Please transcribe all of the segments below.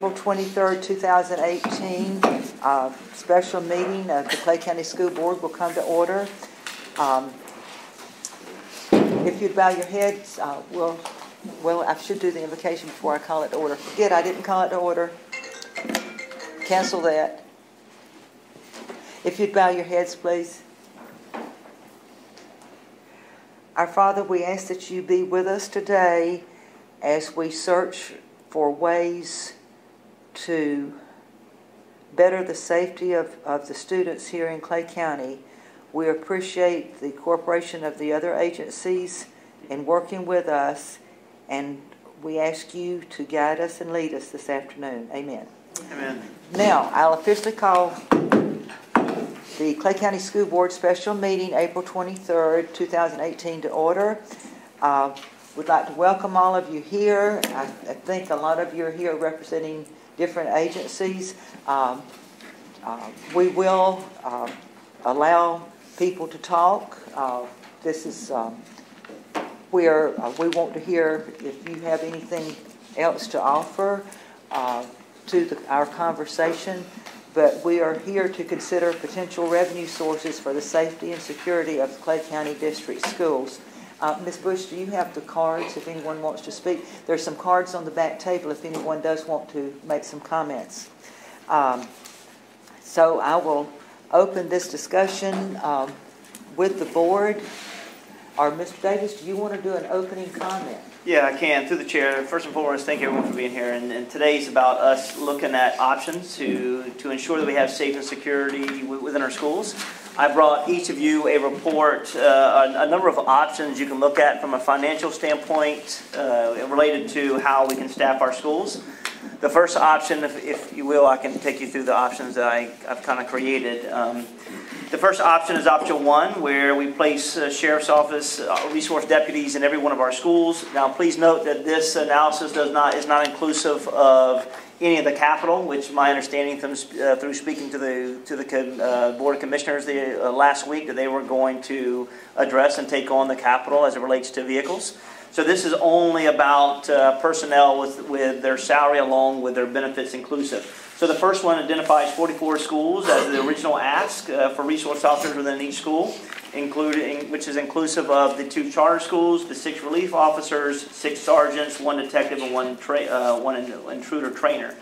April 23rd, 2018, special meeting of the Clay County School Board will come to order. If you'd bow your heads, I should do the invocation before I call it to order. Forget I didn't call it to order. Cancel that. If you'd bow your heads, please. Our Father, we ask that you be with us today as we search for ways to better the safety of the students here in Clay County. We appreciate the cooperation of the other agencies in working with us, and we ask you to guide us and lead us this afternoon. Amen. Amen. Now, I'll officially call the Clay County School Board special meeting, April 23rd, 2018 to order. We'd like to welcome all of you here. I think a lot of you are here representing different agencies. We will allow people to talk. This is we want to hear if you have anything else to offer to our conversation. But we are here to consider potential revenue sources for the safety and security of Clay County District schools. Ms. Bush, do you have the cards if anyone wants to speak? There's some cards on the back table if anyone does want to make some comments. So I will open this discussion with the board. Or Mr. Davis, do you want to do an opening comment? Yeah, I can. Through the chair, first and foremost, thank everyone for being here. And today's about us looking at options to ensure that we have safe and security within our schools. I brought each of you a report, a number of options you can look at from a financial standpoint related to how we can staff our schools. The first option, if you will, I can take you through the options that I've kind of created. The first option is option one, where we place Sheriff's Office resource deputies in every one of our schools. Now, please note that this analysis is not inclusive of any of the capital, which my understanding through speaking to the Board of Commissioners last week, that they were going to address and take on the capital as it relates to vehicles. So this is only about personnel with their salary along with their benefits inclusive. So the first one identifies 44 schools as the original ask for resource officers within each school, which is inclusive of the 2 charter schools, the 6 relief officers, 6 sergeants, 1 detective, and 1 intruder trainer.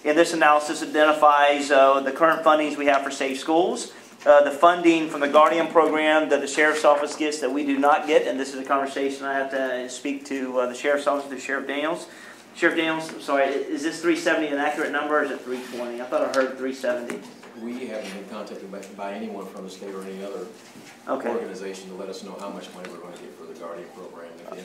And this analysis identifies the current fundings we have for safe schools, the funding from the Guardian program that the Sheriff's Office gets that we do not get, and this is a conversation I have to speak to the Sheriff's Office, to Sheriff Daniels. Sheriff Daniels, sorry, is this 370 an accurate number, or is it 320? I thought I heard 370. We haven't been contacted by anyone from the state or any other organization to let us know how much money we're going to get for the Guardian program, if any.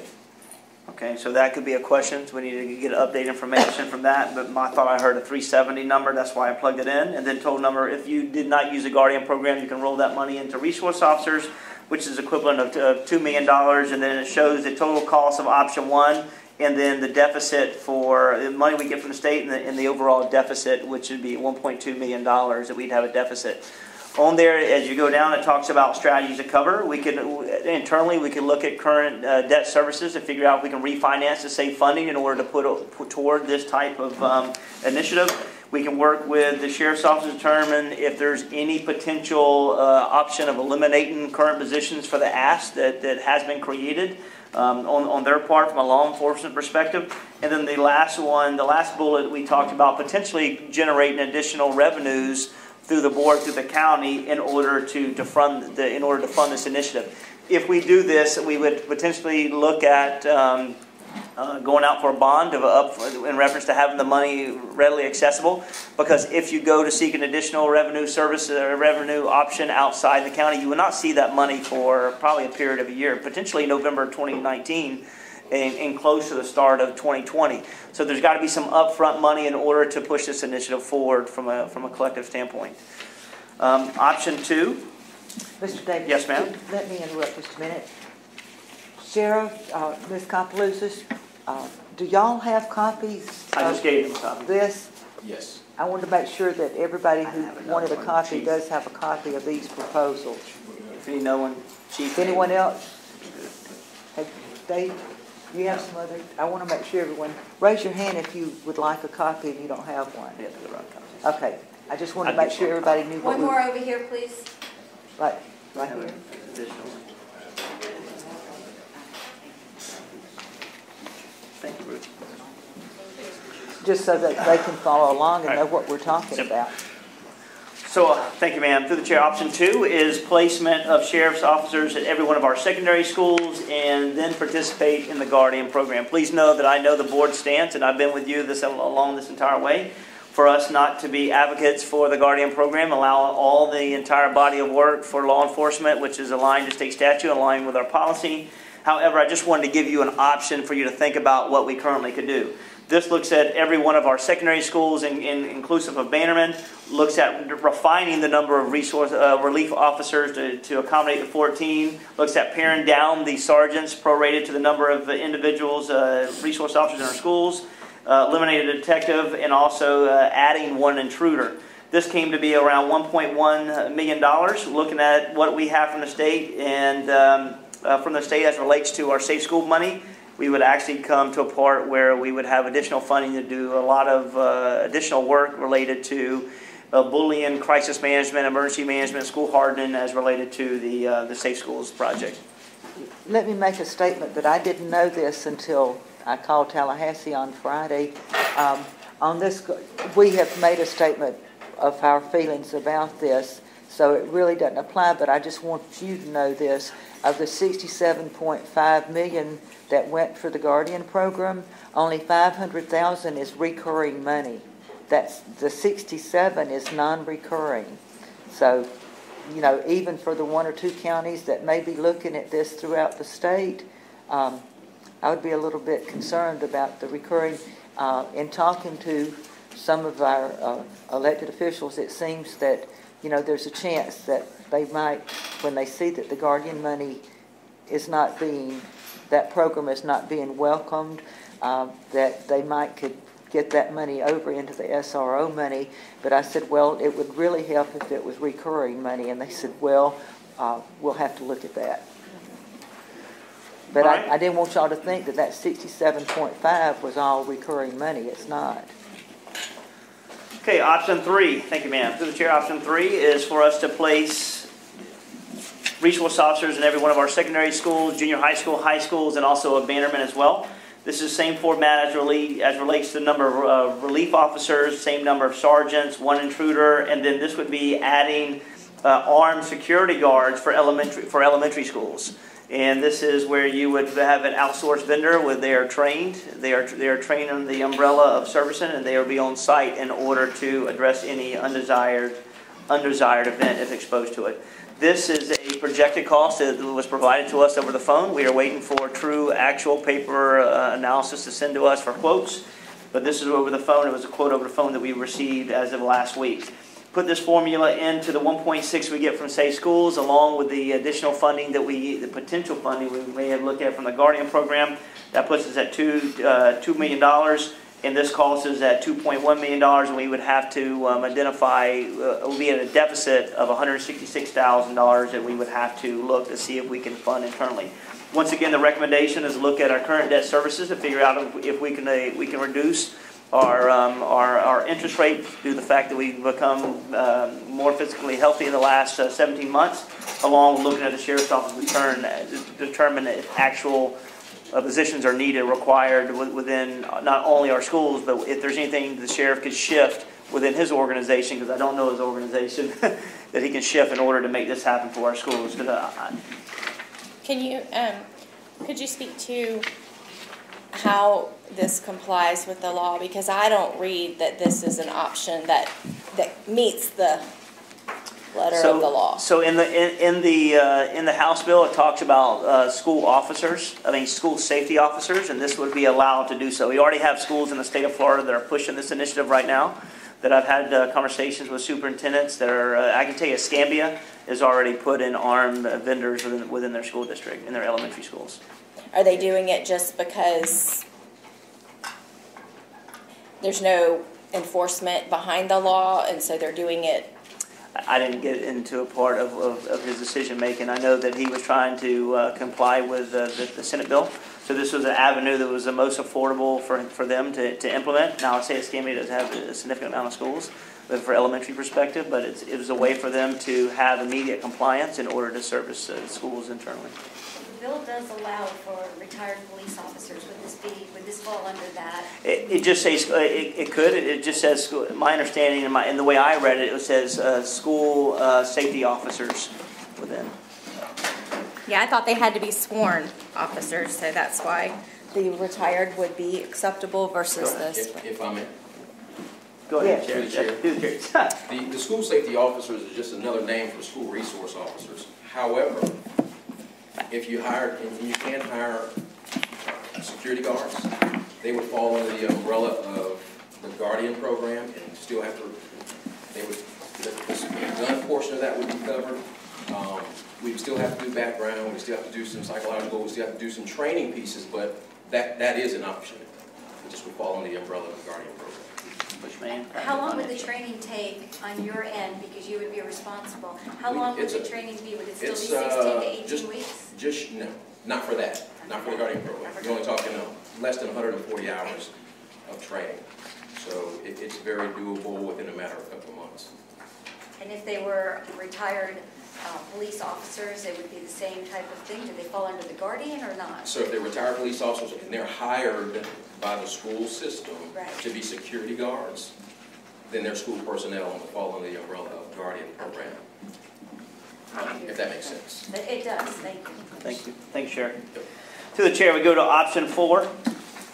Okay, so that could be a question. So we need to get updated information from that. But I thought I heard a 370 number. That's why I plugged it in. And then total number, if you did not use the Guardian program, you can roll that money into resource officers, which is equivalent of $2 million. And then it shows the total cost of option one, and then the deficit for the money we get from the state, and the overall deficit, which would be $1.2 million that we'd have a deficit. On there, as you go down, it talks about strategies to cover. Internally, we can look at current debt services to figure out if we can refinance to save funding in order to put toward this type of initiative. We can work with the Sheriff's Office to determine if there's any potential option of eliminating current positions for the ask that has been created on their part from a law enforcement perspective. And then the last bullet, we talked about potentially generating additional revenues through the board, through the county, in order to fund this initiative. If we do this, we would potentially look at going out for a bond in reference to having the money readily accessible. Because if you go to seek an additional revenue service or revenue option outside the county, you will not see that money for probably a period of a year, potentially November 2019. And close to the start of 2020. So there's got to be some upfront money in order to push this initiative forward from a collective standpoint. Option two. Mr. Davis. Yes, ma'am. Let me interrupt just a minute. Sheriff, Ms. Kopluzis, do y'all have copies? I just gave them a copy. This? Yes. I wanted to make sure that everybody who wanted a copy does have a copy of these proposals. If you know one, Chief. Anyone else? Have they? You have some other, I want to make sure everyone, raise your hand if you would like a copy and you don't have one. Yeah, the right copies. Okay, I just wanted to make sure everybody knew what One more over here, please. Right here. Additional. Thank you, Ruth. Just so that they can follow along and know what we're talking about. So, thank you, ma'am. Through the chair, option 2 is placement of sheriff's officers at every one of our secondary schools and then participate in the Guardian program. Please know that I know the board stance, and I've been with you along this entire way, for us not to be advocates for the Guardian program, allow all the entire body of work for law enforcement, which is aligned to state statute, aligned with our policy. However, I just wanted to give you an option for you to think about what we currently could do. This looks at every one of our secondary schools, inclusive of Bannerman, looks at refining the number of relief officers to accommodate the 14, looks at paring down the sergeants prorated to the number of individuals, resource officers in our schools, eliminate a detective, and also adding one intruder. This came to be around $1.1 million, looking at what we have from the state and from the state as it relates to our safe school money. We would actually come to a part where we would have additional funding to do a lot of additional work related to bullying, crisis management, emergency management, school hardening as related to the Safe Schools project. Let me make a statement that I didn't know this until I called Tallahassee on Friday. On this, we have made a statement of our feelings about this, so it really doesn't apply, but I just want you to know this. Of the $67.5 million that went for the Guardian program, only $500,000 is recurring money. That's the 67 is non-recurring. So, you know, even for the 1 or 2 counties that may be looking at this throughout the state, I would be a little bit concerned about the recurring. In talking to some of our elected officials, it seems that, you know, there's a chance that they might, when they see that the Guardian money is not being, that program is not being welcomed, that they might could get that money over into the SRO money. But I said, well, it would really help if it was recurring money. And they said, well, we'll have to look at that. But right. I didn't want y'all to think that 67.5 was all recurring money. It's not. Okay, option 3. Thank you, ma'am. Through the chair, option 3 is for us to place resource officers in every one of our secondary schools, junior high schools, and also a Bannerman as well. This is the same format as relates to the number of relief officers, same number of sergeants, 1 intruder, and then this would be adding armed security guards for elementary schools. And this is where you would have an outsourced vendor where they are trained. They are trained under the umbrella of Servicen, and they will be on site in order to address any undesired event if exposed to it. This is a projected cost that was provided to us over the phone. We are waiting for true, actual paper analysis to send to us for quotes. But this is over the phone. It was a quote over the phone that we received as of last week. Put this formula into the 1.6 we get from Safe Schools, along with the additional funding the potential funding we may have looked at from the Guardian program. That puts us at $2 million. And this cost is at $2.1 million, and we would have to identify, we'll be at a deficit of $166,000 that we would have to look to see if we can fund internally. Once again, the recommendation is look at our current debt services to figure out if we can reduce our interest rate due to the fact that we've become more physically healthy in the last 17 months, along with looking at the Sheriff's Office return to determine if actual positions are needed, required within not only our schools, but if there's anything the sheriff could shift within his organization, because I don't know his organization, that he can shift in order to make this happen for our schools. Can you, could you speak to how this complies with the law? Because I don't read that this is an option that meets the letter of the law. So in the House bill, it talks about school safety officers, and this would be allowed to do so. We already have schools in the state of Florida that are pushing this initiative right now. That I've had conversations with superintendents that are. I can tell you, Escambia has already put in armed vendors within their school district in their elementary schools. Are they doing it just because there's no enforcement behind the law, and so they're doing it? I didn't get into a part of his decision making. I know that he was trying to comply with the Senate bill, So this was an avenue that was the most affordable for them to implement. Now, I'd say Escambia does have a significant amount of schools for elementary perspective, but it was a way for them to have immediate compliance in order to service schools internally. The bill does allow for retired police officers. Would this fall under that? It just says it could. It just says school. My understanding and the way I read it, it says school safety officers within. Yeah, I thought they had to be sworn officers, so that's why the retired would be acceptable versus this. If I may. Go ahead, Chair. Chair. The school safety officers is just another name for school resource officers. However, if you hire, and you can hire security guards, they would fall under the umbrella of the Guardian program and still have to, the gun portion of that would be covered. We would still have to do background, we still have to do some psychological, we still have to do some training pieces, but that is an option. It just would fall under the umbrella of the Guardian program. How long would the training take on your end, because you would be responsible? How long would the training be? Would it still be 16 to 18 weeks? No, not for that, not for the Guardian program. You're only talking less than 140 hours of training. So it's very doable within a matter of a couple of months. And if they were retired police officers, it would be the same type of thing? Do they fall under the Guardian or not? So if they're retired police officers and they're hired by the school system to be security guards, then they're school personnel and will fall under the umbrella of the Guardian program. If that makes sense. It does. Thank you. Thank you. Thanks, Sharon. Through the chair, we go to option 4.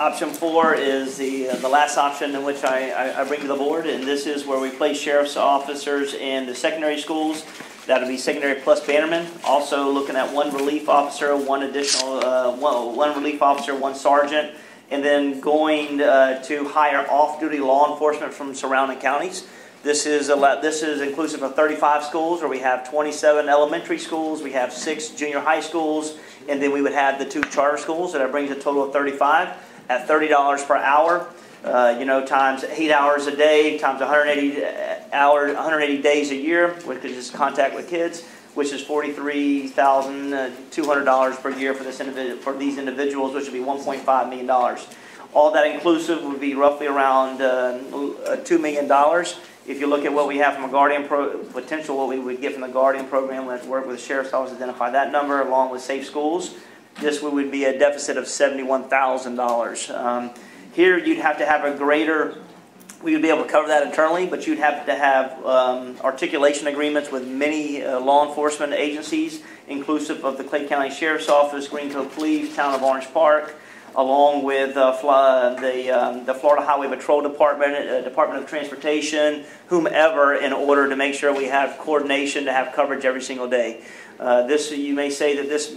Option 4 is the last option in which I bring to the board, and this is where we place sheriff's officers in the secondary schools. That would be secondary plus Bannerman. Also looking at 1 relief officer, 1 additional, one relief officer, 1 sergeant, and then going to hire off-duty law enforcement from surrounding counties. This is inclusive of 35 schools, where we have 27 elementary schools, we have 6 junior high schools, and then we would have the 2 charter schools. So that brings a total of 35 at $30 per hour. Times 8 hours a day, times 180 days a year, which is contact with kids, which is $43,200 per year for these individuals, which would be $1.5 million. All that inclusive would be roughly around $2 million. If you look at what we have from a Guardian potential, what we would get from the Guardian program, let's work with the Sheriff's Office to identify that number, along with Safe Schools. This would be a deficit of $71,000. Here you'd have to have we would be able to cover that internally, but you'd have to have articulation agreements with many law enforcement agencies, inclusive of the Clay County Sheriff's Office, Greenfield Police, Town of Orange Park, along with the Florida Highway Patrol Department, Department of Transportation, whomever, in order to make sure we have coordination to have coverage every single day. You may say that this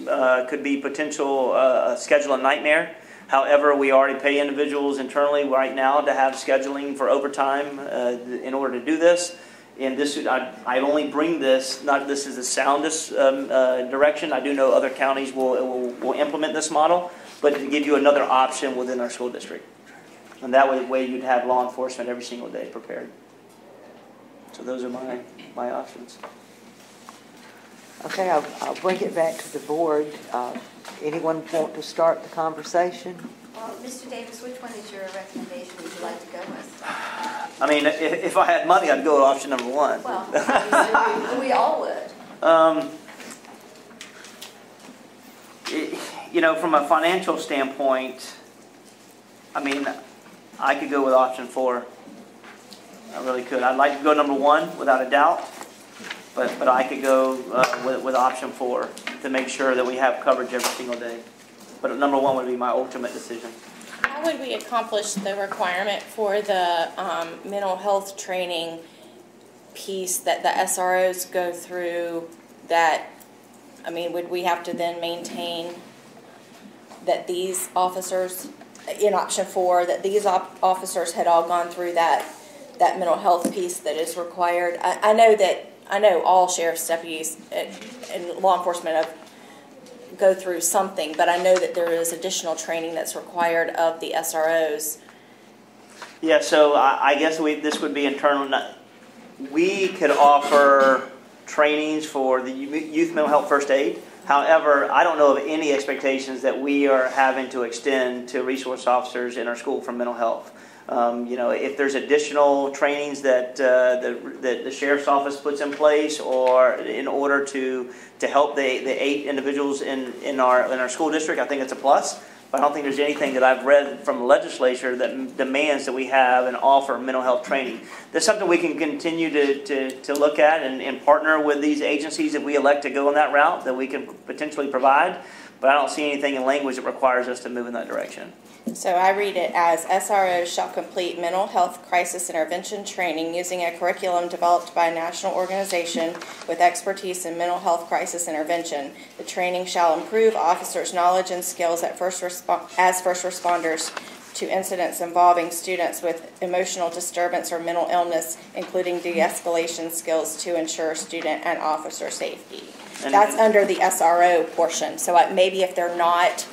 could be potential schedule a nightmare. However, we already pay individuals internally right now to have scheduling for overtime in order to do this. And I only bring this, not this is the soundest direction. I do know other counties will implement this model, but to give you another option within our school district. And that way you'd have law enforcement every single day prepared. So those are my options. Okay, I'll bring it back to the board. Anyone want to start the conversation? Well, Mr. Davis, which one is your recommendation would you like to go with? I mean, if I had money, I'd go with option number 1. Well, obviously, we all would. From a financial standpoint, I mean, I could go with option 4. I really could. I'd like to go number 1 without a doubt. But I could go with option 4 to make sure that we have coverage every single day. But number 1 would be my ultimate decision. How would we accomplish the requirement for the mental health training piece that the SROs go through? Would we have to then maintain that these officers, in option 4, that these officers had all gone through that mental health piece that is required? I know all sheriff's deputies and law enforcement go through something, but I know that there is additional training that's required of the SROs. Yeah, so I guess this would be internal. We could offer trainings for the youth mental health first aid. However, I don't know of any expectations that we are having to extend to resource officers in our school for mental health. If there's additional trainings that the sheriff's office puts in place, or in order to help the 8 individuals in our school district, I think it's a plus. But I don't think there's anything that I've read from the legislature that demands that we have and offer mental health training. That's something we can continue to look at and partner with these agencies if we elect to go on that route, that we can potentially provide. But I don't see anything in language that requires us to move in that direction. So I read it as SROs shall complete mental health crisis intervention training using a curriculum developed by a national organization with expertise in mental health crisis intervention. The training shall improve officers' knowledge and skills as first responders to incidents involving students with emotional disturbance or mental illness, including de-escalation skills to ensure student and officer safety. That's under the SRO portion. So maybe if they're not,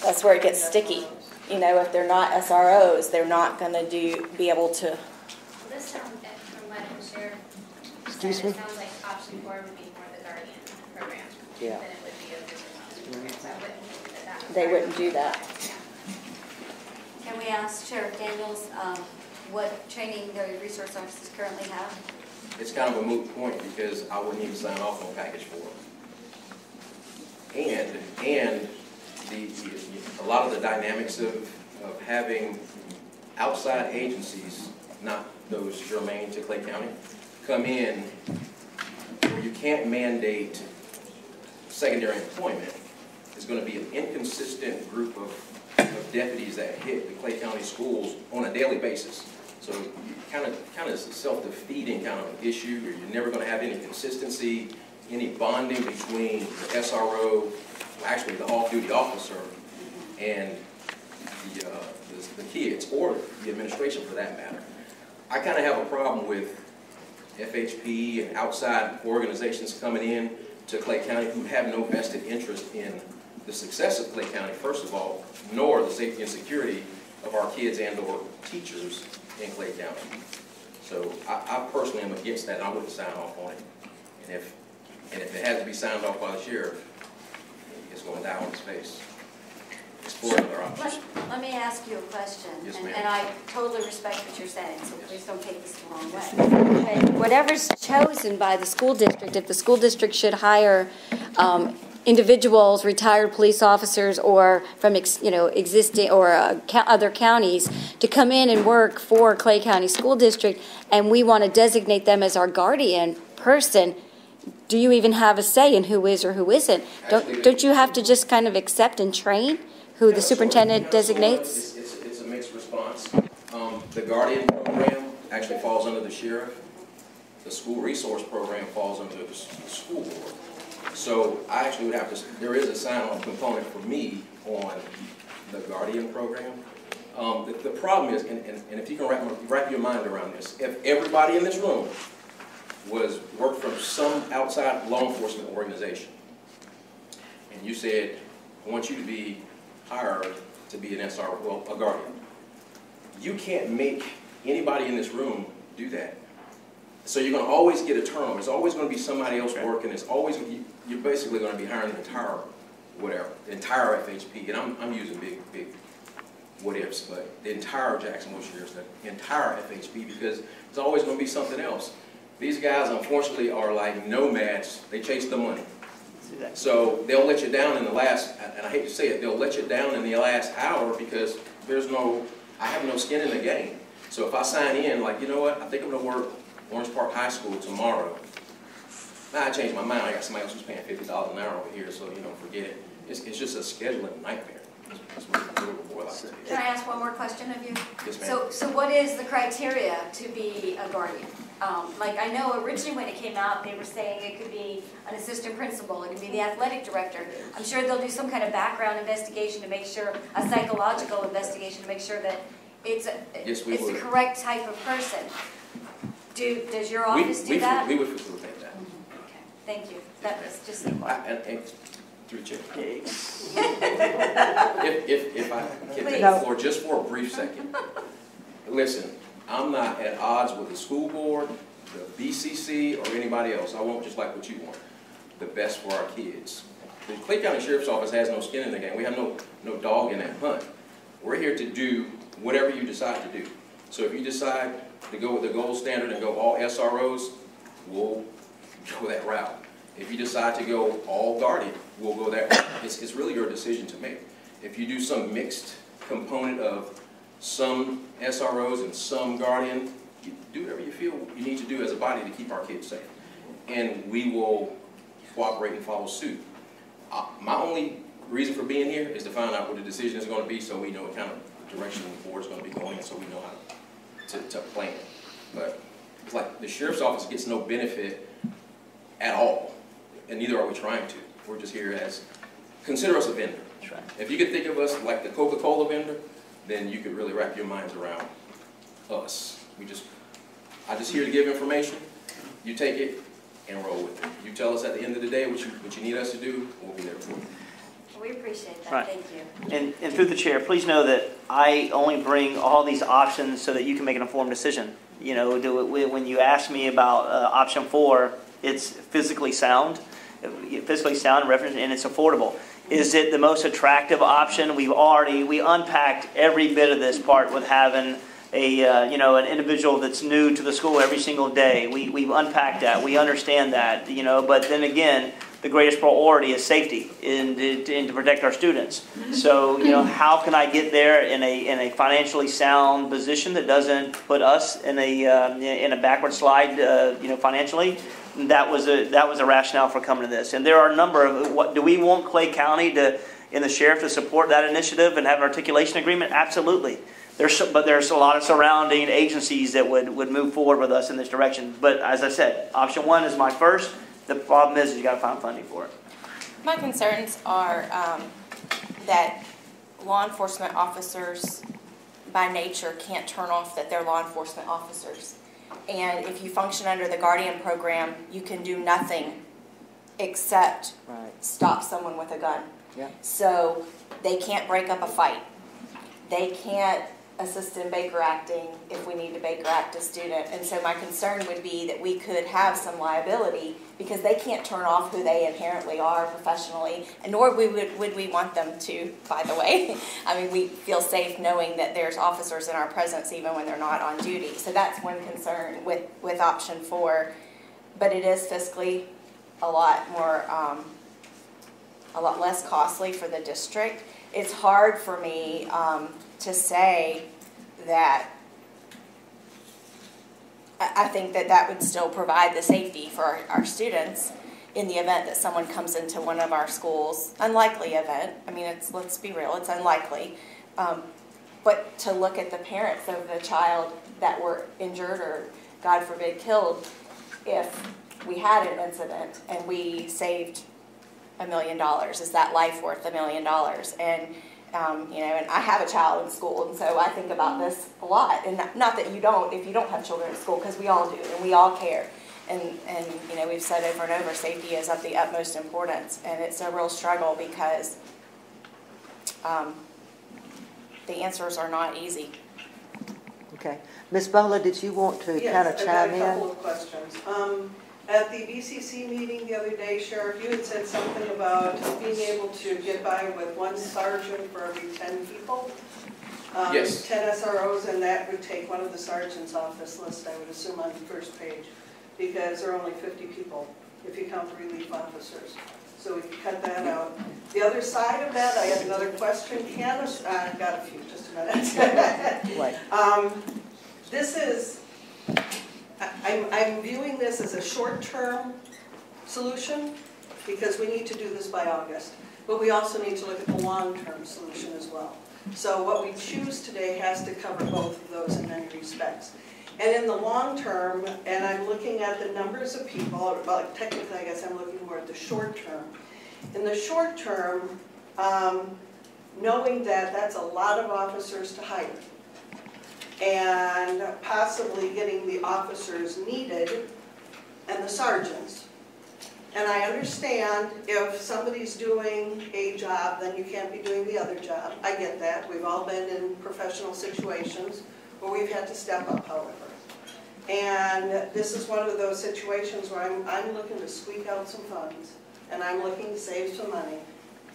that's where it gets sticky. If they're not SROs, they're not going to be able to. Well, this sounds, from what the sheriff Excuse said, me? it sounds like option 4 would be more the Guardian program Yeah. than it would be a business officer program. So I wouldn't think that would They work. wouldn't do that. Can we ask Sheriff Daniels what training the resource officers currently have? It's kind of a moot point because I wouldn't even sign off on package 4. And a lot of the dynamics of having outside agencies, not those germane to Clay County, come in where you can't mandate secondary employment, is going to be an inconsistent group of deputies that hit the Clay County schools on a daily basis. So you kind of self-defeating kind of an issue, or you're never going to have any consistency, any bonding between the SRO, actually the off-duty officer, and the kids, or the administration for that matter. I kind of have a problem with FHP and outside organizations coming in to Clay County who have no vested interest in the success of Clay County, first of all, nor the safety and security of our kids and or teachers in Clay County. So I personally am against that, and I wouldn't sign off on it. And if it has to be signed off by the sheriff, it's going to die on its face. Explore other options. Let me ask you a question. Yes, and, ma'am. and I totally respect what you're saying, so please don't take this the wrong way. But whatever's chosen by the school district, if the school district should hire individuals, retired police officers, or from existing or other counties to come in and work for Clay County School District, and we want to designate them as our guardian person, do you even have a say in who is or who isn't? Don't you have to just kind of accept and train who the superintendent designates? It's a mixed response. The Guardian program actually falls under the sheriff. The school resource program falls under the school board. So I actually would have to, there is a sign-on component for me on the Guardian program. The problem is, and if you can wrap your mind around this, if everybody in this room worked from some outside law enforcement organization, and you said, I want you to be hired to be an SR, well, a guardian, you can't make anybody in this room do that. So you're going to always get a turnover. There's always going to be somebody else working. It's always, you're basically going to be hiring the entire, the entire FHP. And I'm using big what ifs, but the entire Jacksonville Sheriff's, the entire FHP, because there's always going to be something else. These guys, unfortunately, are like nomads. They chase the money. So they'll let you down in the last, and I hate to say it, they'll let you down in the last hour because I have no skin in the game. So if I sign in, like, you know what, I think I'm going to work Orange Park High School tomorrow. Now I changed my mind. I got somebody else who's paying $50 an hour over here, so, forget it. It's just a scheduling nightmare. That's what the little boy likes to do. Can I ask one more question of you? Yes, ma'am. So what is the criteria to be a guardian? Like I know originally when it came out, they were saying it could be an assistant principal, it could be the athletic director. I'm sure they'll do some kind of background investigation to make sure, a psychological investigation to make sure that it's the correct type of person. Does your office do that? We would facilitate that. Okay, thank you. That was just. And through the chair. If I can take the floor just for a brief second. Listen, I'm not at odds with the school board. the BCC or anybody else, I want just like what you want, the best for our kids. The Clay County Sheriff's Office has no skin in the game. We have no dog in that hunt. We're here to do whatever you decide to do. So if you decide to go with the gold standard and go all SROs, we'll go that route. If you decide to go all Guardian, we'll go that route. It's really your decision to make. If you do some mixed component of some SROs and some Guardian, you do whatever you feel you need to do as a body to keep our kids safe. And we will cooperate and follow suit. My only reason for being here is to find out what the decision is going to be so we know what kind of direction the board is going to be going and so we know how to plan. But it's like the sheriff's office gets no benefit at all, and neither are we trying to. We're just here as, consider us a vendor. That's right. If you could think of us like the Coca-Cola vendor, then you could really wrap your minds around us. I'm just here to give information. You take it and roll with it. You tell us at the end of the day what you need us to do, we'll be there for you. We appreciate that. Right. Thank you. And through the chair, please know that I only bring all these options so that you can make an informed decision. You know, when you ask me about option 4, it's physically sound in reference, and it's affordable. Is it the most attractive option? We unpacked every bit of this part with having an individual that's new to the school every single day. We've unpacked that. We understand that, but then again, the greatest priority is safety and to protect our students. So, how can I get there in a financially sound position that doesn't put us in a backward slide, financially? That was a rationale for coming to this. And there are a number of, do we want Clay County and the sheriff to support that initiative and have an articulation agreement? Absolutely. But there's a lot of surrounding agencies that would move forward with us in this direction. But as I said, option 1 is my first. The problem is you got to find funding for it. My concerns are that law enforcement officers, by nature, can't turn off that they're law enforcement officers. And if you function under the Guardian program, you can do nothing except stop someone with a gun. Yeah. So they can't break up a fight. They can't assist in Baker acting if we need to Baker act a student. And so my concern would be that we could have some liability because they can't turn off who they inherently are professionally, and nor would we want them to, by the way. I mean, we feel safe knowing that there's officers in our presence even when they're not on duty. So that's one concern with option 4. But it is fiscally a lot less costly for the district. It's hard for me to say that I think that would still provide the safety for our students in the event that someone comes into one of our schools. Unlikely event. I mean, let's be real, it's unlikely. But to look at the parents of the child that were injured or, God forbid, killed, if we had an incident and we saved $1 million, is that life worth $1 million? And and I have a child in school, and so I think about this a lot. And not that you don't, if you don't have children in school, because we all do, and we all care. And we've said over and over, safety is of the utmost importance, and it's a real struggle because the answers are not easy. Okay. Ms. Bola, did you want to kind of chime in? Yes, I've got a couple of questions. At the BCC meeting the other day, Sheriff, you had said something about being able to get by with 1 sergeant for every 10 people. Yes. 10 SROs, and that would take one of the sergeants off this list, I would assume, on the first page, because there are only 50 people, if you count the relief officers. So we could cut that out. The other side of that, I have another question. I've got a few, just a minute. Right. This is... I'm viewing this as a short-term solution because we need to do this by August. But we also need to look at the long-term solution as well. So what we choose today has to cover both of those in many respects. And in the long term, and I'm looking at the numbers of people, well, technically I guess I'm looking more at the short term. In the short term, knowing that that's a lot of officers to hire, and possibly getting the officers needed and the sergeants. And I understand if somebody's doing a job, then you can't be doing the other job. I get that. We've all been in professional situations where we've had to step up, however. And this is one of those situations where I'm looking to squeak out some funds, and I'm looking to save some money.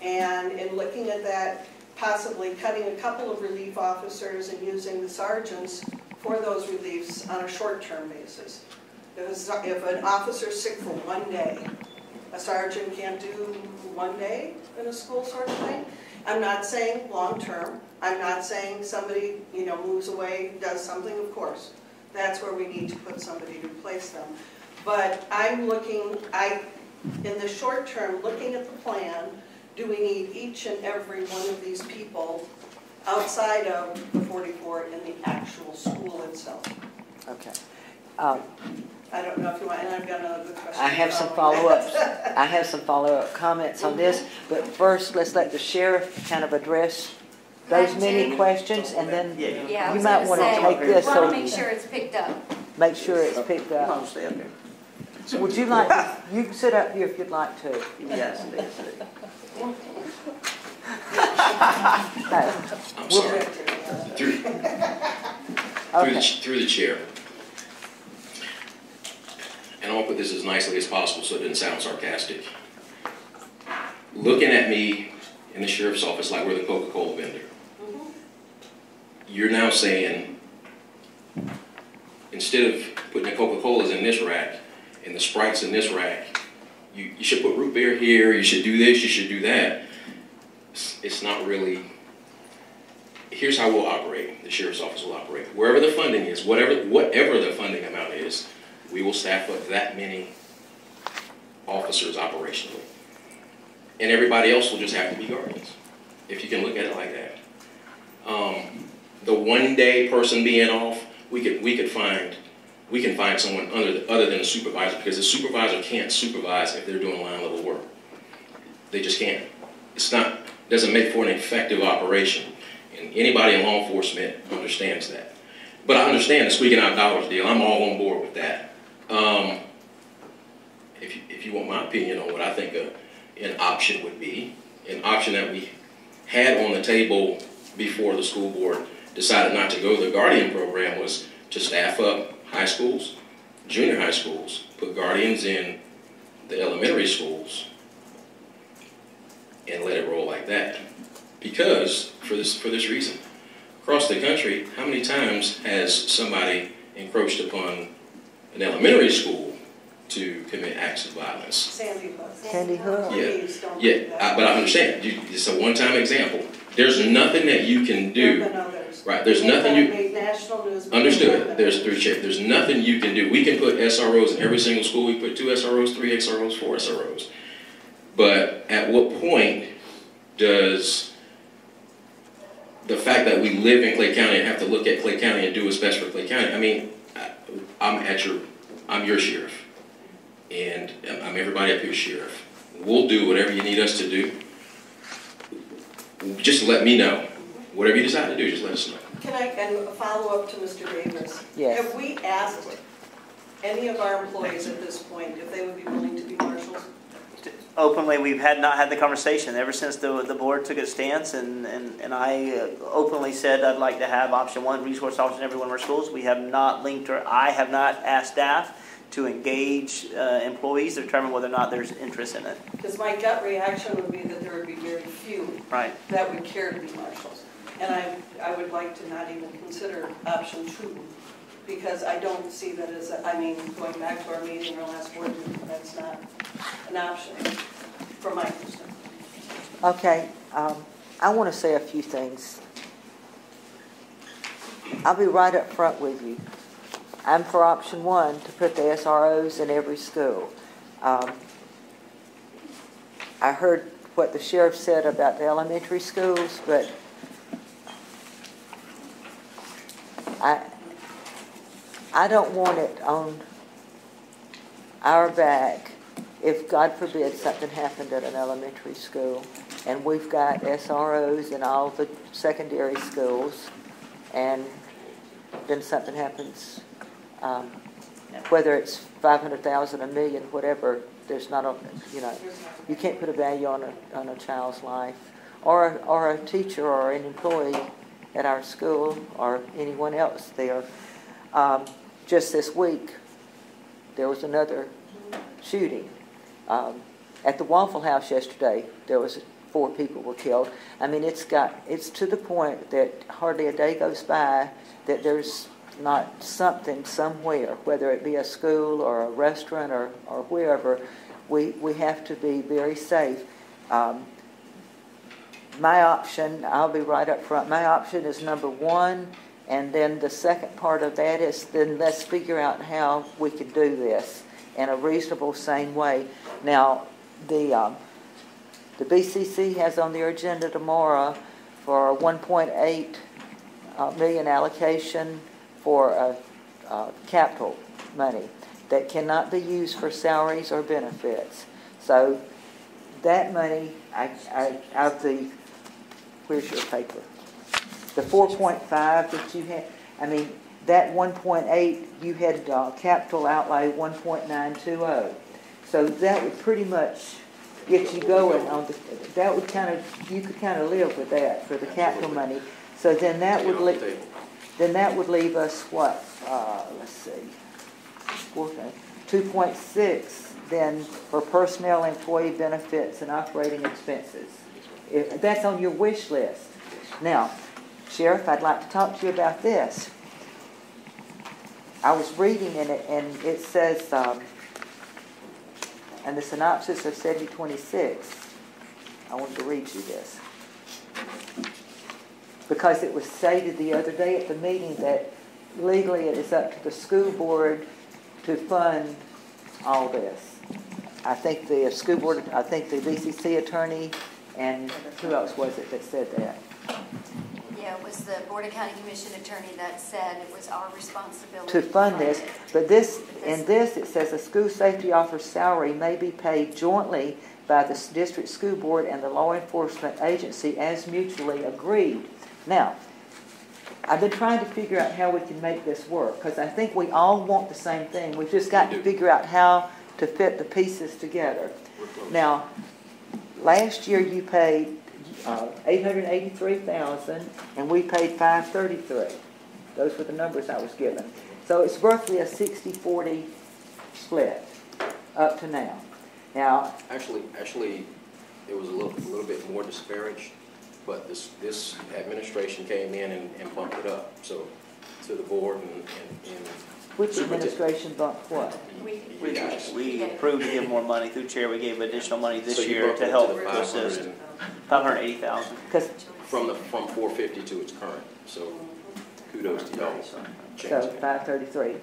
And in looking at that, possibly cutting a couple of relief officers and using the sergeants for those reliefs on a short-term basis. If an officer's sick for one day, a sergeant can't do one day in a school sort of thing. I'm not saying long-term. I'm not saying somebody, moves away, does something, of course. That's where we need to put somebody to replace them. But I'm looking, in the short term, looking at the plan, do we need each and every one of these people outside of the 44 in the actual school itself? Okay. I don't know if you want, and I've got another good question. I have some follow-ups. I have some follow-up comments on this, but first, let's let the sheriff kind of address those many questions, and then Yeah, I you was might gonna want to say, take this, we want to so make sure it's picked up. make sure it's picked up. I'll stay up there. Would you like, you can sit up here if you'd like to. Yes. I'm sorry. Through the chair. And I'll put this as nicely as possible so it doesn't sound sarcastic. Looking at me in the sheriff's office like we're the Coca-Cola vendor. You're now saying, instead of putting the Coca-Colas in this rack and the Sprites in this rack, you should put root beer here, you should do this, you should do that. It's not really, here's how we'll operate, the sheriff's office will operate. Wherever the funding is, whatever the funding amount is, we will staff up that many officers operationally. And everybody else will just have to be guardians, if you can look at it like that. The one-day person being off, we can find someone other than a supervisor, because the supervisor can't supervise if they're doing line level work. They just can't. Doesn't make for an effective operation, and anybody in law enforcement understands that. But I understand the squeaking out dollars deal. I'm all on board with that. If you want my opinion on what I think an option would be, an option that we had on the table before the school board decided not to go the Guardian program was to staff up high schools, junior high schools, put guardians in the elementary schools, and let it roll like that. Because, for this reason, across the country, how many times has somebody encroached upon an elementary school to commit acts of violence? Sandy Hook. Sandy Hook. Please don't do that. But I understand. It's a one-time example. There's nothing that you can do. There have been others. Right, there's nothing you... Made national news. Understood. There's nothing you can do. We can put SROs in every single school. We put 2 SROs, 3 SROs, 4 SROs. But at what point does the fact that we live in Clay County and have to look at Clay County and do what's best for Clay County? I mean, I'm your sheriff, and I'm everybody up here sheriff. We'll do whatever you need us to do. Just let me know. Whatever you decide to do, just let us know. Can I, and a follow-up to Mr. Davis? Yes. Have we asked any of our employees at this point if they would be willing to be marshals? Openly, we've not had the conversation ever since the board took its stance, and I openly said I'd like to have option 1 resource officers in every one of our schools. We have not linked, or I have not asked staff to engage employees to determine whether or not there's interest in it. Because my gut reaction would be that there would be very few that would care to be marshals. And I would like to not even consider option 2, because I don't see that as, going back to our meeting, our last board meeting, that's not an option from my perspective. Okay, I want to say a few things. I'll be right up front with you. I'm for option 1, to put the SROs in every school. I heard what the sheriff said about the elementary schools, but I don't want it on our back if, God forbid, something happened at an elementary school and we've got SROs in all the secondary schools, and then something happens, whether it's 500,000, a million, whatever. There's not a, you can't put a value on a child's life, or a teacher or an employee at our school or anyone else there. just this week, there was another shooting. At the Waffle House yesterday, there was 4 people were killed. I mean, it's to the point that hardly a day goes by that there's not something somewhere, whether it be a school or a restaurant or wherever. We have to be very safe. My option, I'll be right up front, my option is number 1, and then the second part of that is then let's figure out how we can do this in a reasonable, sane way. Now, the BCC has on their agenda tomorrow for a 1.8 million allocation for capital money that cannot be used for salaries or benefits. So that money, out of the, where's your paper? The 4.5 that you had, I mean, that 1.8, you had capital outlay 1.920. So that would pretty much get you going on the, that would kind of, you could kind of live with that for the capital money. So then that would leave us what? Let's see, 2.6 then for personnel, employee benefits, and operating expenses. That's on your wish list. Now, Sheriff, I'd like to talk to you about this. I was reading in it, and it says, and the synopsis of 7026, I wanted to read you this. Because it was stated the other day at the meeting that legally it is up to the school board to fund all this. I think the school board, I think the VCC attorney, and who else was it that said that? Yeah, it was the Board of County Commission attorney that said it was our responsibility to fund this. But this, in this, it says a school safety officer's salary may be paid jointly by the district school board and the law enforcement agency as mutually agreed. Now, I've been trying to figure out how we can make this work, because I think we all want the same thing. We've just got to figure out how to fit the pieces together. Now, last year you paid $883,000, and we paid $533,000. Those were the numbers I was given. So it's roughly a 60-40 split up to now. Now, Actually, it was a little bit more disparaged, but this administration came in and bumped it up. So to the board and which administration bumped what? We approved to give more money through chair. We gave additional money this So you year bumped to it help to the assist. 580,000. Because from 450 to its current. So kudos to y'all. so 533.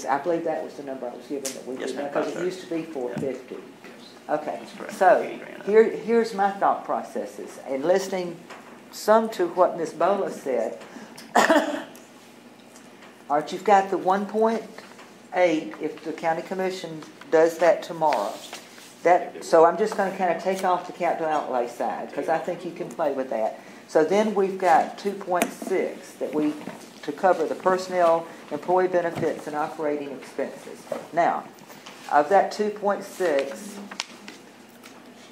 I believe that was the number I was given that we Yes, did, ma'am, because it used to be 450. Okay, That's correct. so 80 grand. here's my thought processes. And listening some to what Ms. Bola said, all right, you've got the 1.8 if the county commission does that tomorrow. So I'm just going to kind of take off the capital outlay side, because I think you can play with that. So then we've got 2.6 to cover the personnel, employee benefits, and operating expenses. Now, of that 2.6,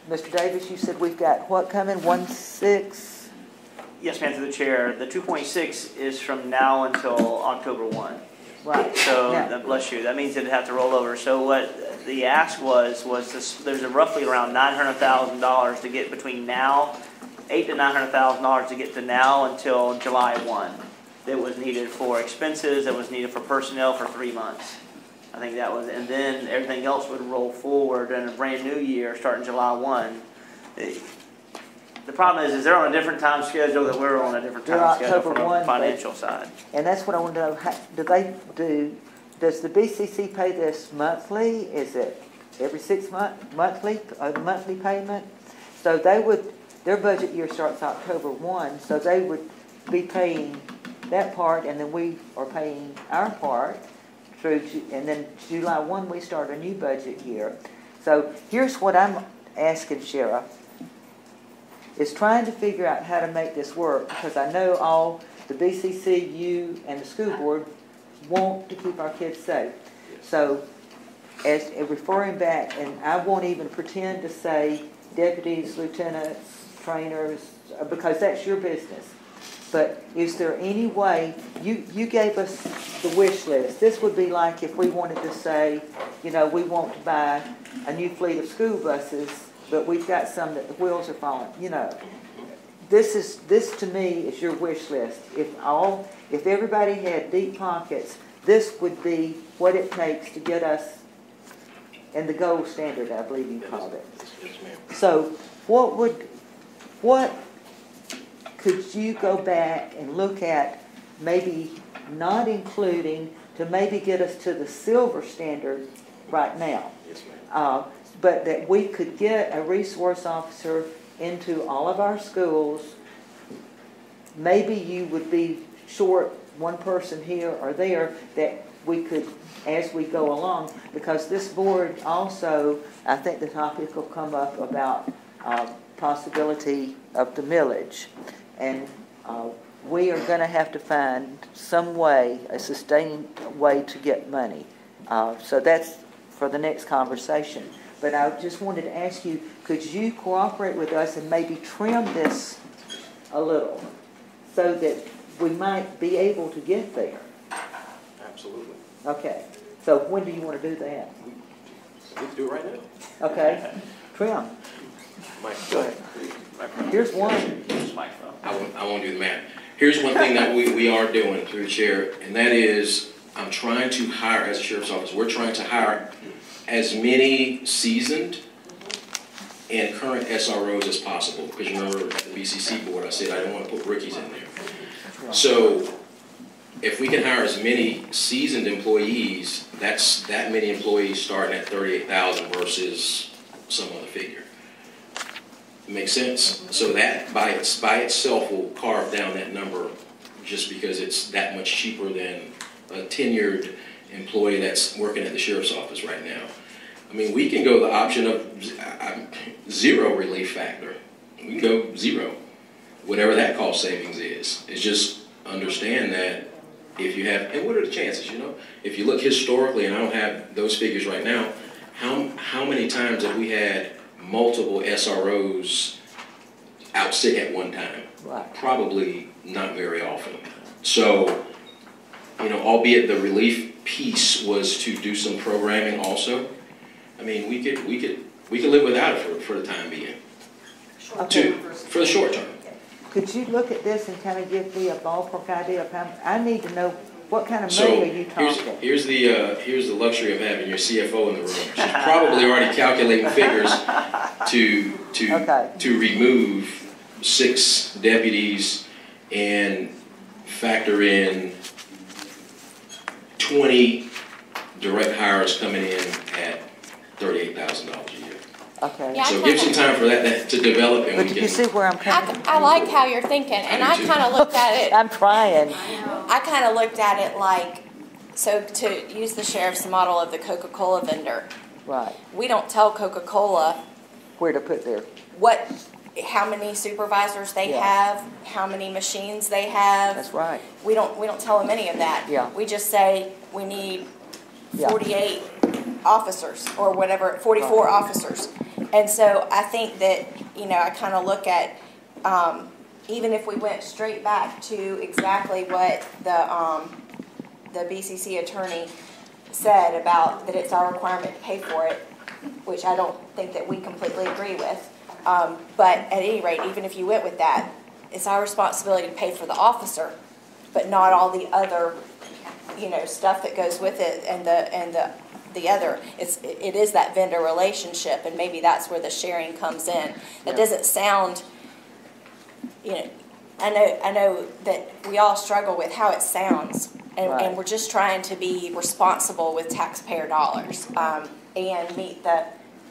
Mr. Davis, you said we've got what coming? 1.6? Yes, ma'am, through the chair. The 2.6 is from now until October 1. Right. So, Now, bless you, that means it'd have to roll over. So what the ask was this, there's roughly around $900,000 to get between now, $800,000 to $900,000 to get to now until July 1. That was needed for expenses, that was needed for personnel for 3 months. I think that was, and then everything else would roll forward in a brand new year starting July 1. The problem is they're on a different time schedule that we're on a different They're time schedule October from a 1, financial side. And that's what I want to know. Does the BCC pay this monthly? Is it every 6 months, monthly payment? So their budget year starts October 1, so they would be paying that part, and then we are paying our part through, and then July 1 we start a new budget year. So here's what I'm asking, Sheriff, is trying to figure out how to make this work, because I know all the BCC, you, and the school board want to keep our kids safe. So as referring back, and I won't even pretend to say deputies, lieutenants, trainers, because that's your business. but is there any way, you gave us the wish list. This would be like if we wanted to say, we want to buy a new fleet of school buses, but we've got some that the wheels are falling, This to me is your wish list. If everybody had deep pockets, this would be what it takes to get us in the gold standard, I believe you called it. Yes, ma'am. So what could you go back and look at, maybe not including, to maybe get us to the silver standard right now? Yes, ma'am. But that we could get a resource officer into all of our schools. Maybe you would be short one person here or there, that we could, as we go along, because this board also, I think the topic will come up about possibility of the millage. And we are going to have to find some way, a sustained way to get money. So that's for the next conversation. But I just wanted to ask you, could you cooperate with us and maybe trim this a little so that we might be able to get there? Absolutely. Okay. So when do you want to do that? We can do it right now. Okay. Trim. Mike, Go ahead. Here's one. I won't do the math. Here's one thing that we are doing through the chair, and that is I'm trying to hire, as a sheriff's office, we're trying to hire as many seasoned and current SROs as possible. Because you remember at the BCC board, I said I didn't want to put rookies in there. So if we can hire as many seasoned employees, that's that many employees starting at $38,000 versus some other figure. Makes sense? So that by itself will carve down that number, just because it's that much cheaper than a tenured employee that's working at the sheriff's office right now. I mean, we can go the option of zero relief factor. We can go zero, whatever that cost savings is. It's just understand that if you have, and what are the chances, if you look historically, and I don't have those figures right now, how many times have we had multiple SROs out sick at one time? Right. Probably not very often. So, albeit the relief piece was to do some programming also, I mean, we could live without it for the time being. Okay. For the short term. Could you look at this and kind of give me a ballpark idea of how, I need to know what kind of money are you talking? Here's the luxury of having your CFO in the room. She's probably already calculating figures to remove 6 deputies and factor in 20 direct hires coming in at $38,000 a year. Okay. Yeah, So give some time for that to develop, and But we do can. you see where I'm coming from? I like how you're thinking, and I kind of looked at it. I'm trying. I kind of looked at it like, so to use the sheriff's model of the Coca-Cola vendor, Right. we don't tell Coca-Cola Where to put their, how many supervisors they Yeah. have, how many machines they have. that's right. We don't tell them any of that. Yeah. We just say we need Yeah. 48 officers or whatever, 44 officers. And so I think that, I kind of look at, even if we went straight back to exactly what the BCC attorney said about that it's our requirement to pay for it, which I don't think that we completely agree with. But at any rate, even if you went with that, it's our responsibility to pay for the officer, but not all the other, stuff that goes with it and the other. It is that vendor relationship, and maybe that's where the sharing comes in. That doesn't sound, I know that we all struggle with how it sounds, and, Right. and we're just trying to be responsible with taxpayer dollars and meet the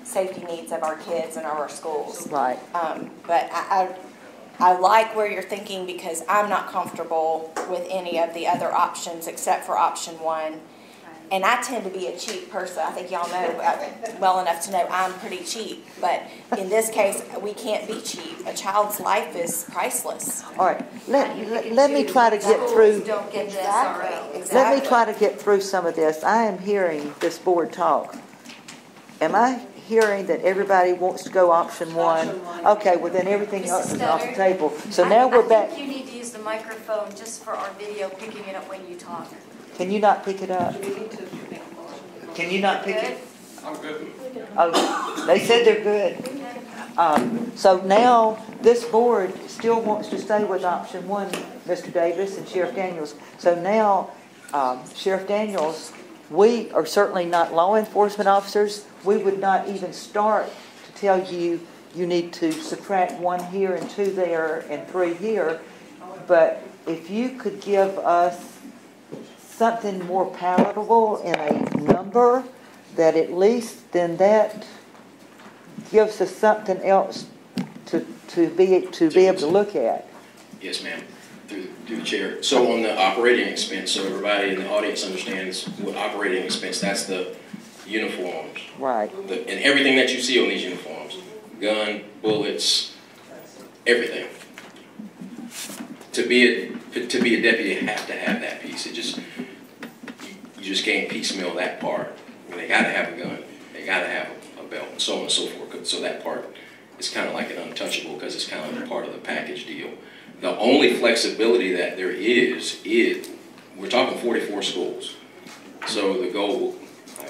safety needs of our kids and of our schools. Right. But I like where you're thinking, because I'm not comfortable with any of the other options except for option 1. And I tend to be a cheap person. I think y'all know well enough to know I'm pretty cheap. But in this case, we can't be cheap. A child's life is priceless. All right. Let me try to get through. Don't get the Exactly. SRO. Let me try to get through some of this. I am hearing this board talk. Am I hearing that everybody wants to go option one. Option one. Okay, well then everything else is off the Stutter. table. So now we're back. I think you need to use the microphone just for our video, picking it up when you talk. Can you not pick it up? Do we need to make a motion? Can you not pick it? I'm good. Oh, they said they're good. So now, this board still wants to stay with option one, Mr. Davis and Sheriff Daniels. So now, Sheriff Daniels, we are certainly not law enforcement officers. We would not even start to tell you, you need to subtract 1 here and 2 there and 3 here. But if you could give us something more palatable in a number, that at least then that gives us something else to be able to look at. Yes, ma'am, through the chair. So on the operating expense, so everybody in the audience understands what operating expense, that's the uniforms. Right. And everything that you see on these uniforms, gun, bullets, everything. To be a deputy, you have to have that piece. It just, you just can't piecemeal that part. I mean, they gotta have a gun, they gotta have a belt, and so on and so forth. So that part is kind of like an untouchable because it's kind of like part of the package deal. The only flexibility that there is we're talking 44 schools. So the goal,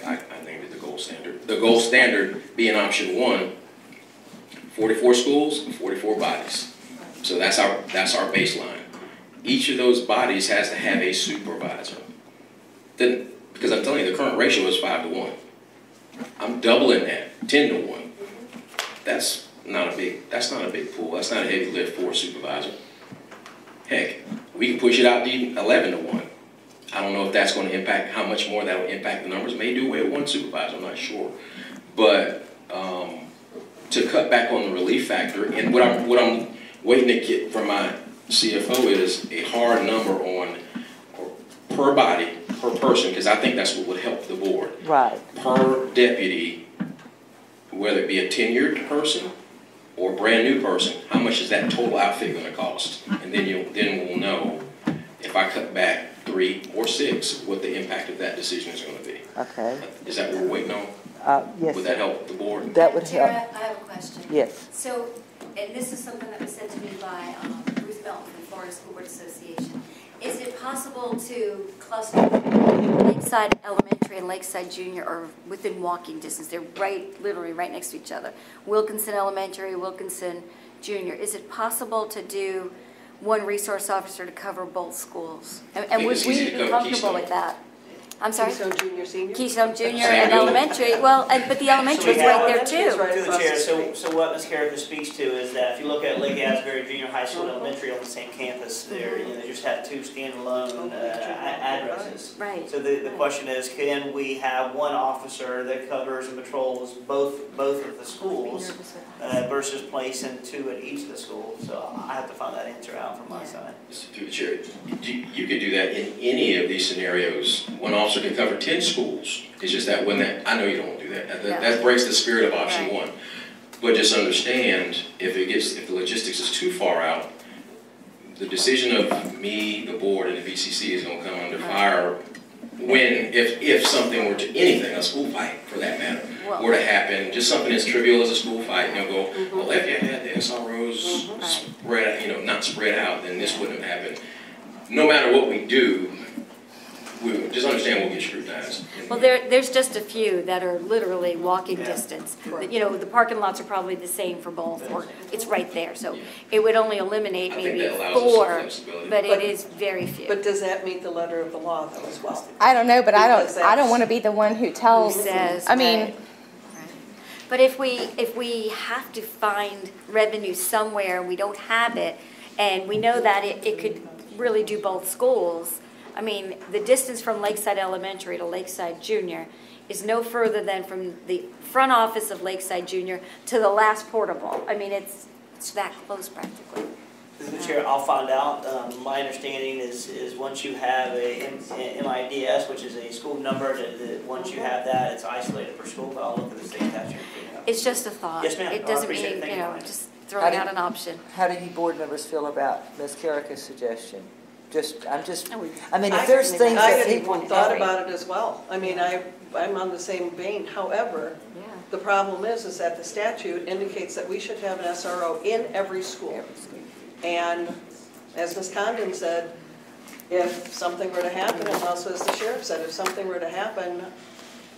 I named it the gold standard. The gold standard being option one, 44 schools, 44 bodies. So that's our baseline. Each of those bodies has to have a supervisor. Then, because I'm telling you, the current ratio is 5 to 1. I'm doubling that, 10 to 1. That's not a big pool. That's not a heavy lift for a supervisor. Heck, we can push it out to even 11 to 1. I don't know if that's going to impact how much more that will impact the numbers. May do away with 1 supervisor, I'm not sure. But to cut back on the relief factor, and what I'm waiting to get from my CFO is a hard number on per body, per person, because I think that's what would help the board. Right. Per deputy, whether it be a tenured person or a brand new person, how much is that total outfit going to cost? And then we'll know if I cut back 3 or 6, what the impact of that decision is going to be. Okay. Is that what we're waiting on? Yes. Would that help the board? That would Tara, help. I have a question. Yes. So, and this is something that was sent to me by Ruth Belton from Florida School Board Association. Is it possible to cluster Lakeside Elementary and Lakeside Junior are within walking distance? They're literally right next to each other. Wilkinson Elementary, Wilkinson Junior. Is it possible to do 1 resource officer to cover both schools? And would we be comfortable with that? I'm sorry? Keystone Junior, Senior? Keystone Junior and Elementary. Well, but the elementary is right there too. Right Through the across chair, the street. so what Ms. Carricker speaks to is that if you look at Lake Asbury Junior High School and Elementary on the same campus, they just have 2 standalone addresses. Right. So the question is, can we have 1 officer that covers and patrols both of the schools versus placing 2 at each of the schools? So I have to find that answer out from my side. Through the chair, you could do that in any of these scenarios. 1 officer can cover 10 schools. It's just that I know you don't want to do that. That breaks the spirit of option 1. But just understand, if the logistics is too far out, the decision of me, the board, and the BCC is going to come under fire if something were to, anything, a school fight for that matter, were to happen, just something as trivial as a school fight, and they'll go, well, if you had the SROs spread, not spread out, then this wouldn't have happened. No matter what we do, we just understand we'll get scrutinized. Well, there's just a few that are literally walking distance. The parking lots are probably the same for both, or it's right there. So it would only eliminate maybe 4, but it is very few. But does that meet the letter of the law though as well? I don't know, but Because I don't want to be the one who tells. Says, I mean, right. But if we have to find revenue somewhere, we don't have it, and we know that it could really do both schools. I mean, the distance from Lakeside Elementary to Lakeside Junior is no further than from the front office of Lakeside Junior to the last portable. I mean, it's that close practically. Through the chair, I'll find out. My understanding is once you have a MIDS, which is a school number, that once you have that, it's isolated per school, but I'll look at the state statute. It's just a thought. Yes, ma'am. It I doesn't appreciate it. mean, Thank you. just throwing out an option. How do you board members feel about Ms. Carricker's suggestion? I mean, I if there's things that hadn't people even thought about it as well. I mean, I'm on the same vein. However, The problem is that the statute indicates that we should have an SRO in every school. And as Ms. Condon said, if something were to happen, and also as the sheriff said, if something were to happen,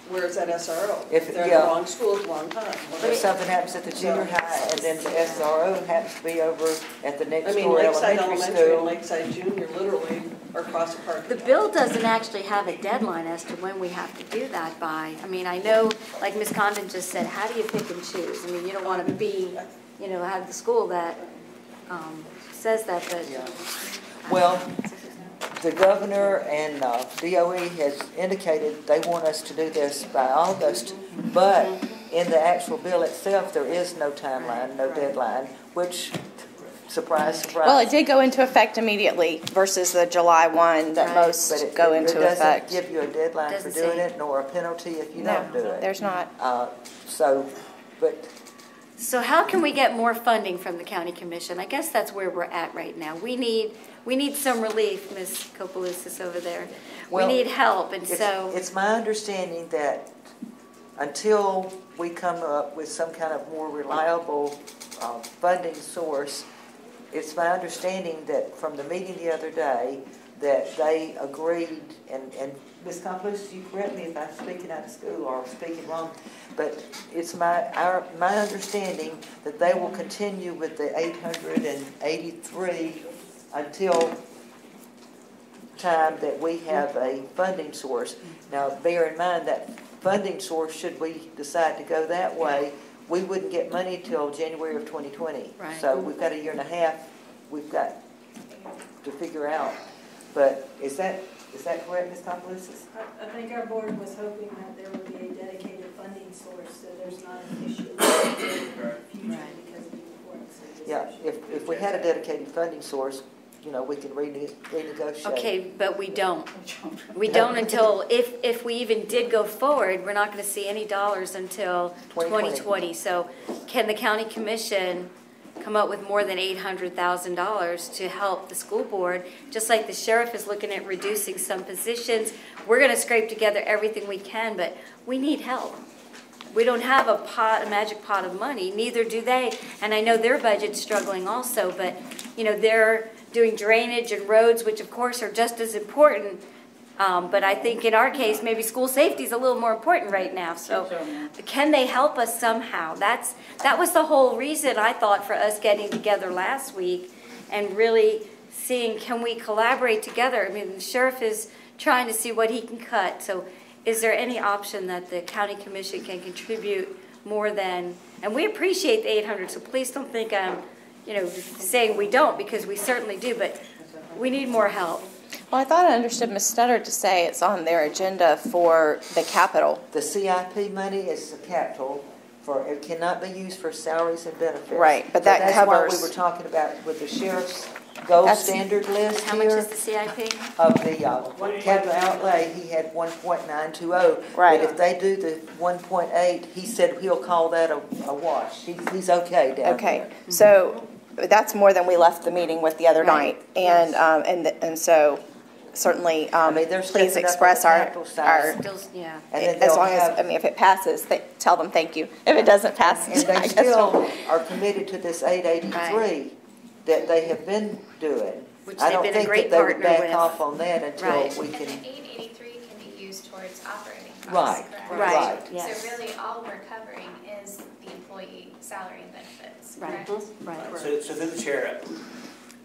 where's that SRO? If- they're in yeah. the wrong school at the wrong time. If something happens at the junior high and then the SRO happens to be over at the I next mean, door Lakeside elementary Elementary and school. Lakeside Junior literally are across the parking The lot. bill doesn't actually have a deadline as to when we have to do that by. I mean, I know, like Ms. Condon just said, how do you pick and choose? I mean, you don't want to be, you know, have the school that says that, but. Yeah. Well, the governor and DOE has indicated they want us to do this by August, but in the actual bill itself, there is no timeline, no deadline, which, surprise, surprise. Well, it did go into effect immediately versus the July 1 that Right. most But go it into doesn't effect. give you a deadline for Doesn't say. doing it, nor a penalty if you No, don't do it. there's not. But So how can we get more funding from the county commission? I guess that's where we're at right now. We need some relief, Ms. Kopalusis over there. We Well, need help, and it's, so. it's my understanding that until we come up with some kind of more reliable funding source, it's my understanding that from the meeting the other day, that they agreed, and Ms. Kopalusis, you correct me if I'm speaking out of school or speaking wrong, but it's my understanding that they will continue with the 883 until time that we have a funding source. Now, bear in mind that funding source, should we decide to go that way, we wouldn't get money till January of 2020. Right. So we've got a year and a half we've got to figure out. But is that correct, Ms. Kopalusis? I think our board was hoping that there would be a dedicated funding source, so there's not an issue in the future because of the importance of this Yeah, issue. if we had a dedicated funding source, you know, we can renegotiate. Okay, but we don't. We don't until, if we even did go forward, we're not going to see any dollars until 2020. So can the county commission come up with more than $800,000 to help the school board? Just like the sheriff is looking at reducing some positions, we're going to scrape together everything we can, but we need help. We don't have a magic pot of money, neither do they. And I know their budget's struggling also, but, you know, they're doing drainage and roads, which of course are just as important. But I think in our case, maybe school safety is a little more important right now. So can they help us somehow? That was the whole reason, I thought, for us getting together last week and really seeing, can we collaborate together? I mean, the sheriff is trying to see what he can cut. So is there any option that the county commission can contribute more than, and we appreciate the 800, so please don't think I'm, you know, saying we don't, because we certainly do, but we need more help. Well, I thought I understood Ms. Stutter to say it's on their agenda for the capital. The CIP money is the capital for, it cannot be used for salaries and benefits. Right, but that that's covers- why we were talking about with the sheriff's gold That's- standard list How much here is the CIP? of the capital outlay. He had 1.920. Right. But if they do the 1.8, he said he'll call that a wash. He's okay down Okay, there. so that's more than we left the meeting with the other Right. night. And so certainly, mean, they're please stepping up express on the our, capital side. Still, yeah. And then as they'll long as, have- I mean, if it passes, tell them thank you. If it doesn't pass, And they I guess still we'll- are committed to this 883 that they have been doing. Which I they've don't been a think great that they would partner back with. off on that until Right. we And can. the 883 can be used towards operating Right, costs, correct? Right, yes. So really, all we're covering is the employee salary and benefits, Right, correct? right. So through the chair,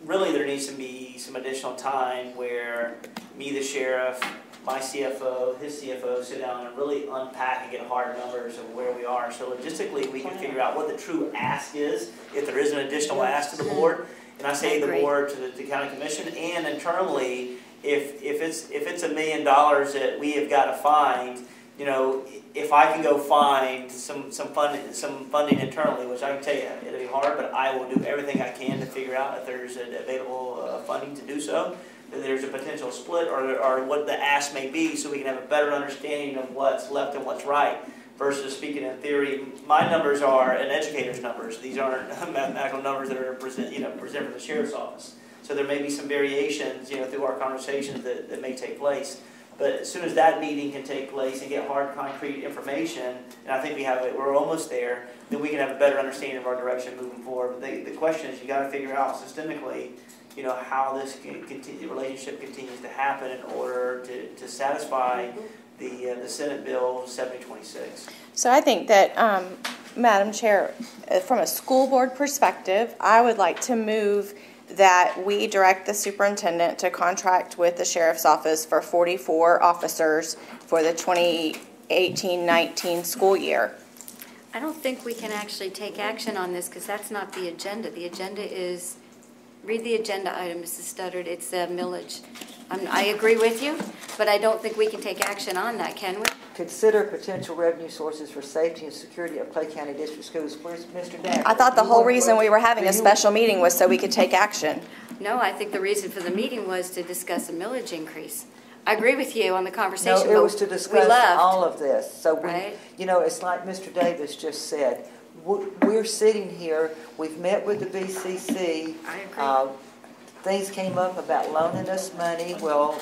really there needs to be some additional time where me, the sheriff, my CFO, his CFO sit down and really unpack and get hard numbers of where we are. So logistically, we can figure out what the true ask is, if there is an additional ask to the board. And I say I the agree. board to the county commission, and internally, if it's $1 million that we have got to find, you know, if I can go find some funding internally, which I can tell you it'll be hard, but I will do everything I can to figure out if there's an available funding to do so. That there's a potential split or what the ask may be, so we can have a better understanding of what's left and what's right. Versus speaking in theory, my numbers are an educator's numbers. These aren't mathematical numbers that are presented from the sheriff's office. So there may be some variations, through our conversations that may take place. But as soon as that meeting can take place and get hard, concrete information, and I think we're almost there, then we can have a better understanding of our direction moving forward. But the question is, you got to figure out systemically, how this relationship continues to happen in order to satisfy the Senate Bill 7026. So I think that, Madam Chair, from a school board perspective, I would like to move that we direct the superintendent to contract with the sheriff's office for 44 officers for the 2018-19 school year. I don't think we can actually take action on this because that's not the agenda. The agenda is, read the agenda item, Mrs. Studdard, it's a millage. I agree with you, but I don't think we can take action on that, can we? Consider potential revenue sources for safety and security of Clay County District Schools. Where's Mr. Daggett? I thought the whole reason we were having a special meeting was so we could take action. No, I think the reason for the meeting was to discuss a millage increase. I agree with you on the conversation, No, it was to discuss all of this. So, right? It's like Mr. Davis just said. We're sitting here, we've met with the BCC. I agree. Things came up about loaning us money. Well,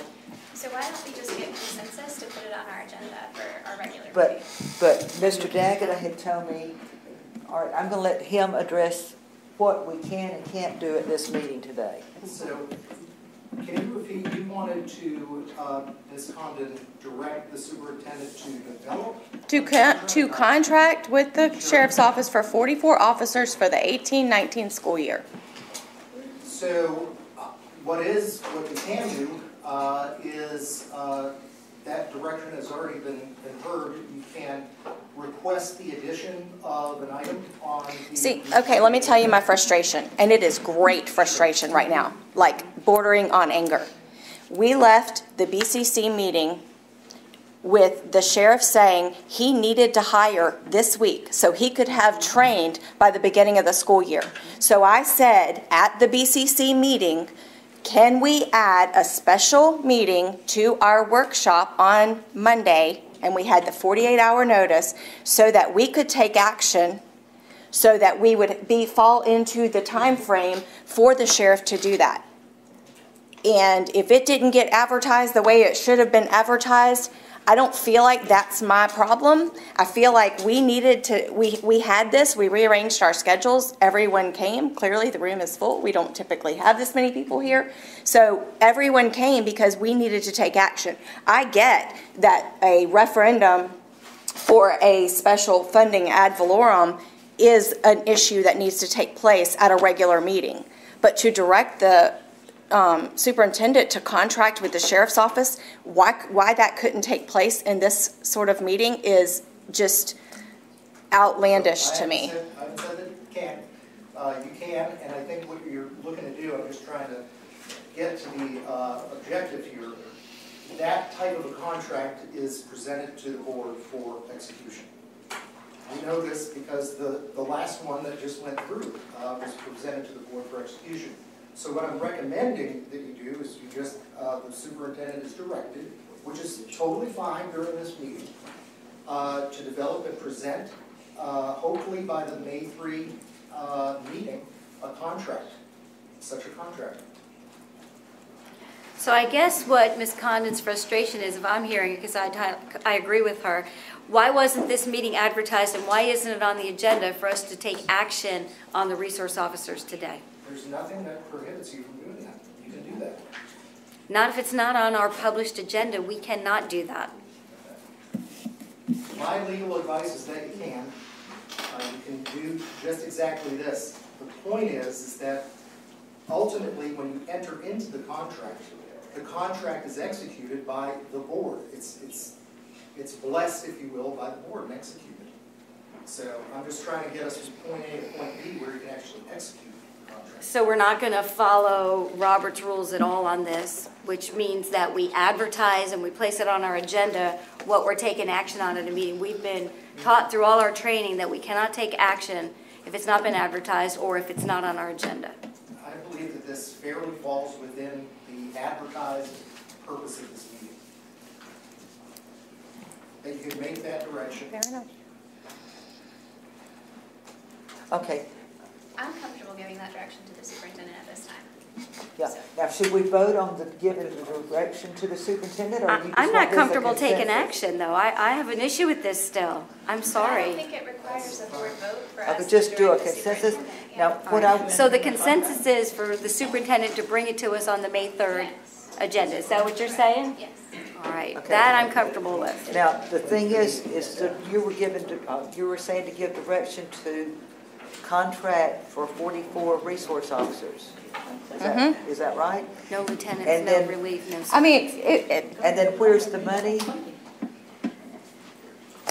So why don't we just get consensus to put it on our agenda for our regular meeting? but Mr. Daggett had told me, all right, I'm going to let him address what we can and can't do at this meeting today. So, can you repeat, you wanted to, Ms. Condon, direct the superintendent to develop? To contract with the sheriff's office for 44 officers for the 18-19 school year. So, what you can do is that direction has already been heard. You can request the addition of an item on the... See, okay, let me tell you my frustration, and it is great frustration right now, like bordering on anger. We left the BCC meeting with the sheriff saying he needed to hire this week so he could have trained by the beginning of the school year. So I said at the BCC meeting, can we add a special meeting to our workshop on Monday, and we had the 48-hour notice, so that we could take action, so that we would fall into the time frame for the sheriff to do that. And if it didn't get advertised the way it should have been advertised, I don't feel like that's my problem. I feel like we needed to, we had this, we rearranged our schedules, everyone came. Clearly the room is full. We don't typically have this many people here. So everyone came because we needed to take action. I get that a referendum for a special funding ad valorem is an issue that needs to take place at a regular meeting. But to direct the superintendent to contract with the sheriff's office, why that couldn't take place in this sort of meeting is just outlandish to me. I haven't said that you can't. You can, and I think what you're looking to do, I'm just trying to get to the objective here. That type of a contract is presented to the board for execution. We know this because the last one that just went through was presented to the board for execution. So what I'm recommending that you do is you just, the superintendent is directed, which is totally fine during this meeting, to develop and present, hopefully by the May 3 meeting, a contract, such a contract. So I guess what Ms. Condon's frustration is, if I'm hearing it, because I agree with her, why wasn't this meeting advertised and why isn't it on the agenda for us to take action on the resource officers today? There's nothing that prohibits you from doing that. You can do that. Not if it's not on our published agenda. We cannot do that. My legal advice is that you can. You can do just exactly this. The point is that ultimately when you enter into the contract is executed by the board. It's blessed, if you will, by the board and executed. So I'm just trying to get us from point A to point B where you can actually execute. So we're not going to follow Robert's rules at all on this, which means that we advertise and we place it on our agenda what we're taking action on at a meeting. We've been taught through all our training that we cannot take action if it's not been advertised or if it's not on our agenda. I believe that this fairly falls within the advertised purpose of this meeting. That you can make that direction. Fair enough. Okay. I'm comfortable giving that direction to the superintendent at this time. Yeah, now should we vote on the giving the direction to the superintendent, or you just I'm want not this a comfortable taking consensus? action, though. I have an issue with this still. I'm I don't sorry. think it requires a board vote for I us could to just do a direct the consensus. superintendent, Now, yeah. what I, So the consensus is for the superintendent to bring it to us on the May 3rd Yes. agenda. Is that what you're saying? Yes. All right, Okay. that I'm comfortable with. now, the thing is that you were given, you were saying to give direction to contract for 44 resource officers. Is that right? No lieutenants, And no then- relief, no. I mean, And then where's the money?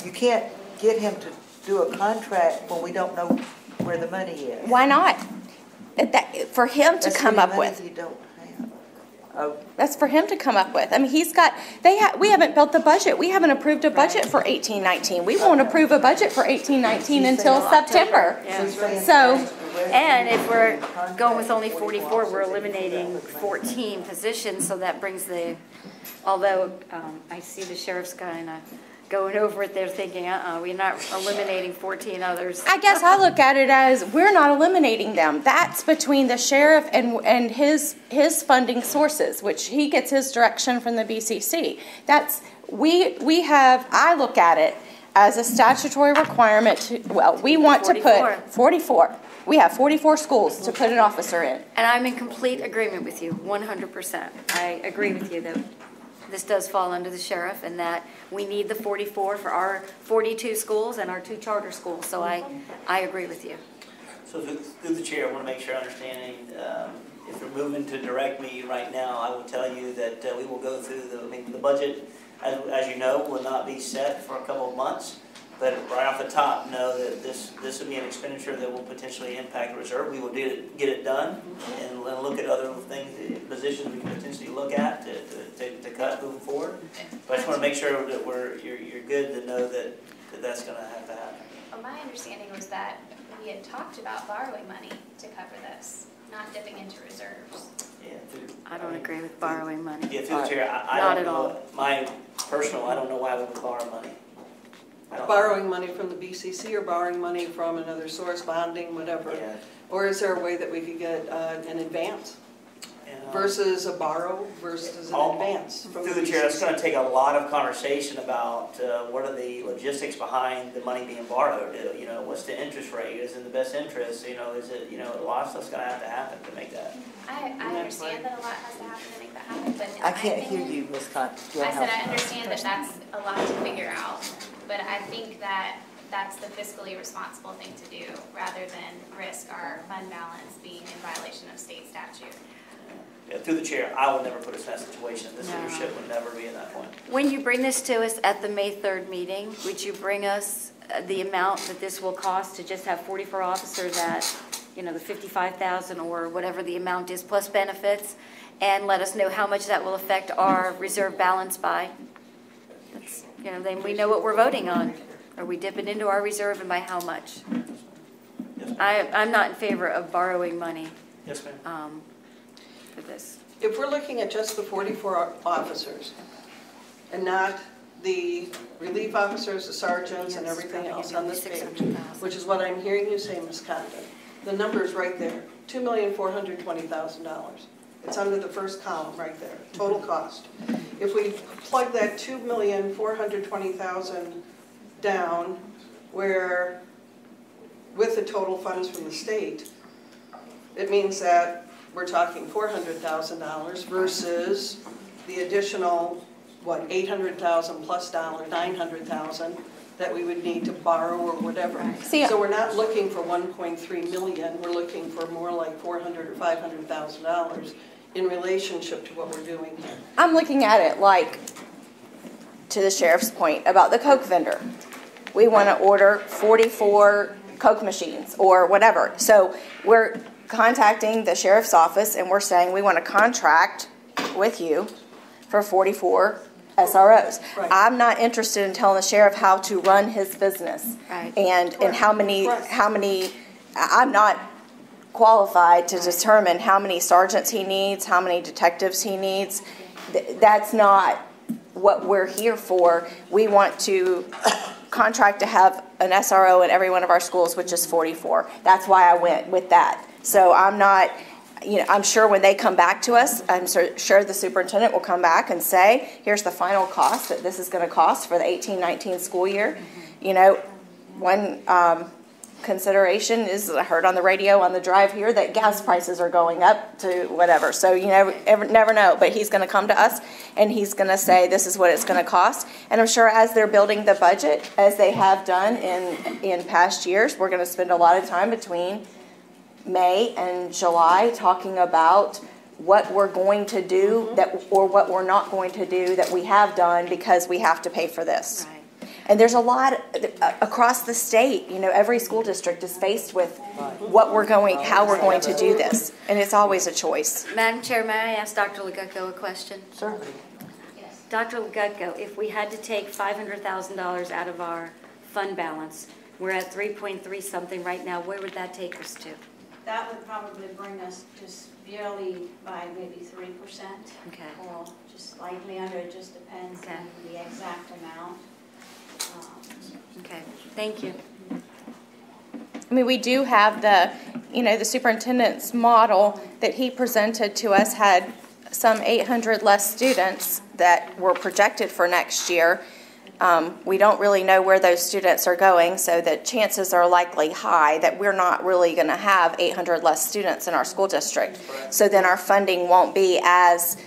You can't get him to do a contract when we don't know where the money is. why not? For him to That's come any up money with. you don't have. Oh, That's for him to come up with. I mean, we haven't built the budget. We haven't approved a budget for 18-19. We won't approve a budget for 18-19 until September. Yeah. she's saying So- change the rest And of if the we're contract going with only to 44, we're officers. eliminating 14 positions, so that brings the, although I see the sheriff's kind of going over it there thinking, we're not eliminating 14 others. I guess I look at it as we're not eliminating them. That's between the sheriff and his funding sources, which he gets his direction from the BCC. I look at it as a statutory requirement to, well, we want to 44. put 44. We have 44 schools to put an officer in. And I'm in complete agreement with you, 100%. I agree with you that this does fall under the sheriff and that we need the 44 for our 42 schools and our 2 charter schools. So I agree with you. So through the chair, I want to make sure I'm understanding, if you're moving to direct me right now, I will tell you that we will go through the budget, as you know, will not be set for a couple of months. But right off the top, know that this will be an expenditure that will potentially impact the reserve. We will get it done and look at other things, positions we can potentially look at to cut moving forward. But I just want to make sure that you're good to know that that's going to have to happen. Well, my understanding was that we had talked about borrowing money to cover this, not dipping into reserves. Yeah, I don't agree with borrowing money. Yeah, through the chair, I Not don't at know. all. My personal, I don't know why we would borrow money. I don't know. Borrowing money from the BCC or borrowing money from another source, bonding, whatever? Yeah. Or is there a way that we could get an advance And, versus a borrow versus an advance from the Through the chair, it's going BCC? to take a lot of conversation about what are the logistics behind the money being borrowed. What's the interest rate? Is it in the best interest? Is it, a lot of stuff's going to have to happen to make that. I understand that a lot has to happen to make that happen, but in I my can't hear opinion- you, Ms. Con. I said I understand that that's a lot to figure out, but I think that that's the fiscally responsible thing to do, rather than risk our fund balance being in violation of state statute. Yeah, through the chair, I will never put us in that situation. This No. leadership would never be in that point. When you bring this to us at the May 3rd meeting, would you bring us the amount that this will cost to just have 44 officers at, the 55,000 or whatever the amount is plus benefits, and let us know how much that will affect our reserve balance by? That's, then we know what we're voting on. Are we dipping into our reserve and by how much? Yes, ma'am. I'm not in favor of borrowing money Yes, ma'am. for this. If we're looking at just the 44 officers and not the relief officers, the sergeants, and everything else on this page, which is what I'm hearing you say, Ms. Condon, the number's right there, $2,420,000. It's under the first column right there, total cost. If we plug that $2,420,000 down, where with the total funds from the state, it means that we're talking $400,000 versus the additional, $800,000 plus $900,000 that we would need to borrow or whatever. So we're not looking for 1.3 million, we're looking for more like $400,000 or $500,000 in relationship to what we're doing here. I'm looking at it like, to the sheriff's point about the Coke vendor. We want to order 44 Coke machines or whatever. So we're contacting the sheriff's office and we're saying we want to contract with you for 44 SROs. Right. I'm not interested in telling the sheriff how to run his business. Right. And how many, Correct. I'm not qualified to determine how many sergeants he needs, how many detectives he needs. That's not what we're here for. We want to contract to have an SRO in every one of our schools, which is 44. That's why I went with that. So I'm not you know, I'm sure when they come back to us, I'm sure the superintendent will come back and say, here's the final cost that this is going to cost for the 18-19 school year. You know, one consideration is, I heard on the radio on the drive here that gas prices are going up to whatever. So you never know. But he's going to come to us and he's going to say this is what it's going to cost. And I'm sure as they're building the budget, as they have done in past years, we're going to spend a lot of time between May and July talking about what we're going to do or what we're not going to do that we have done because we have to pay for this. Right. And there's a lot across the state. You know, every school district is faced with how we're going to do this, and it's always a choice. Madam Chair, may I ask Dr. Legutko a question? Certainly. Yes. Dr. Legutko, if we had to take $500,000 out of our fund balance, we're at 3.3 something right now, where would that take us to? That would probably bring us just barely by maybe 3%. Okay. Or just slightly under, it just depends Okay. on the exact amount. Okay, thank you. I mean, we do have the superintendent's model that he presented to us had some 800 less students that were projected for next year. We don't really know where those students are going, so the chances are likely high that we're not really going to have 800 less students in our school district. So then our funding won't be as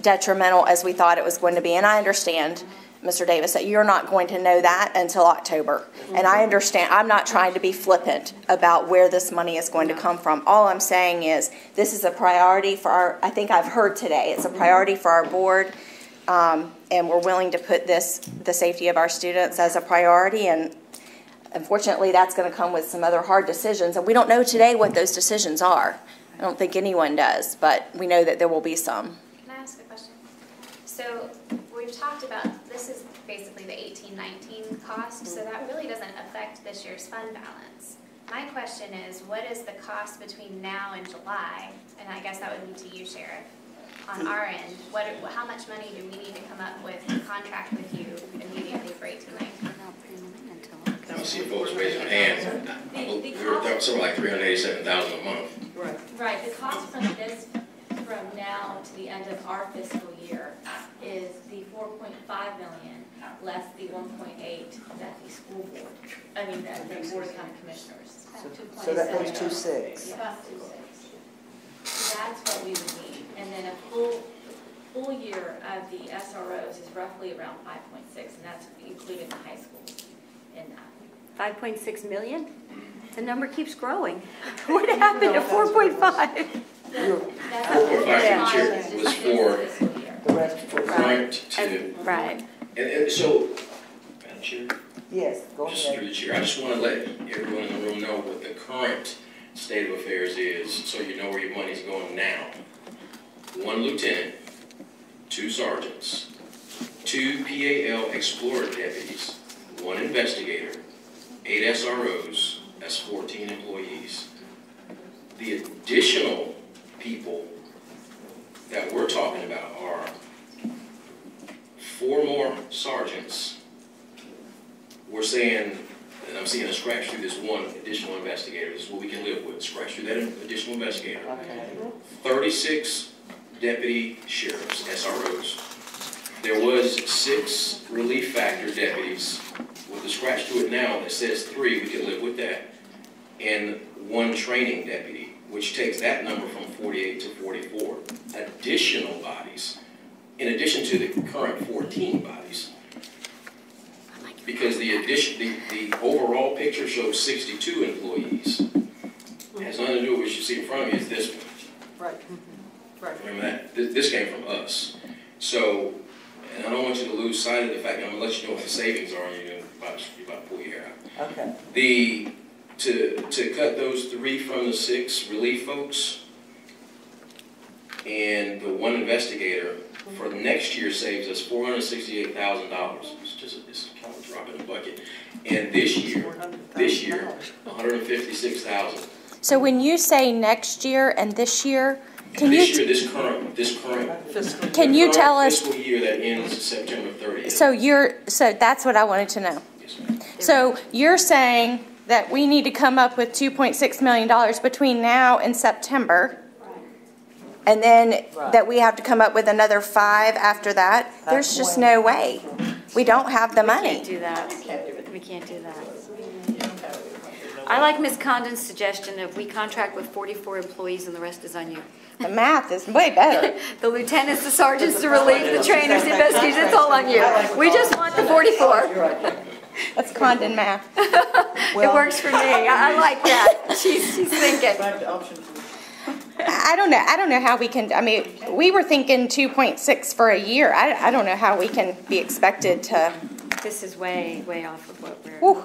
detrimental as we thought it was going to be. And I understand, Mr. Davis, that you're not going to know that until October. And I understand, I'm not trying to be flippant about where this money is going to come from. All I'm saying is this is a priority for I think I've heard today, it's a priority for our board. And we're willing to put the safety of our students as a priority. And unfortunately, that's going to come with some other hard decisions. And we don't know today what those decisions are. I don't think anyone does, but we know that there will be some. Can I ask a question? So we've talked about, this is basically the 18-19 cost, so that really doesn't affect this year's fund balance. My question is, what is the cost between now and July? And I guess that would be to you, Sheriff. On our end, how much money do we need to come up with to contract with you immediately for 18-19? I see folks raising their hands. That was something like $387,000 a month. Right. The cost from now to the end of our fiscal year is the $4.5 million less the 1.8 that the school board, the Board of County Commissioners. So that goes 2.6. About 2.6. So that's what we would need. And then a full year of the SROs is roughly around 5.6, and that's including the high schools in that. 5.6 million? The number keeps growing. What happened to 4.5? $4.5 was for The rest for current to. Right. And so, Madam Chair? Yes, go Just ahead. through the chair, I just want to let everyone in the room know what the current state of affairs is, so you know where your money's going now. 1 lieutenant, 2 sergeants, 2 PAL Explorer deputies, 1 investigator, 8 SROs, that's 14 employees. The additional people that we're talking about are 4 more sergeants. We're saying, and I'm seeing a scratch through this 1 additional investigator. This is what we can live with. Scratch through that additional investigator. Okay. 36 deputy sheriffs, SROs. There was 6 relief factor deputies. With the scratch to it now that says 3, we can live with that. And 1 training deputy, which takes that number from 48 to 44. Additional bodies, in addition to the current 14 bodies. Because the overall picture shows 62 employees. It has nothing to do with what you see in front of me, it's this one. Right. Right. Remember that? This came from us. So, and I don't want you to lose sight of the fact, I'm going to let you know what the savings are, and you're about to pull your hair out. Okay. To cut those 3 from the 6 relief folks and the 1 investigator for next year saves us $468,000. It's kind of a drop in the bucket. And this year, $156,000. So when you say next year and this year, This current can you tell us? Fiscal year that ends September 30th. So that's what I wanted to know. Yes, ma'am. So you're saying that we need to come up with $2.6 million between now and September, and then Right. that we have to come up with another 5 after that. There's just no way. We don't have the We money. can't do that. We can't do that. I like Ms. Condon's suggestion of we contract with 44 employees and the rest is on you. The math is way better. The lieutenants, the sergeants, the relief, the trainers, the investigators, it's all on you. We just want the 44. That's Condon math. It works for me. I like that. She's thinking. I don't know. I don't know how we can. I mean, we were thinking 2.6 for a year. I don't know how we can be expected to. This is way off of what we're. Whew.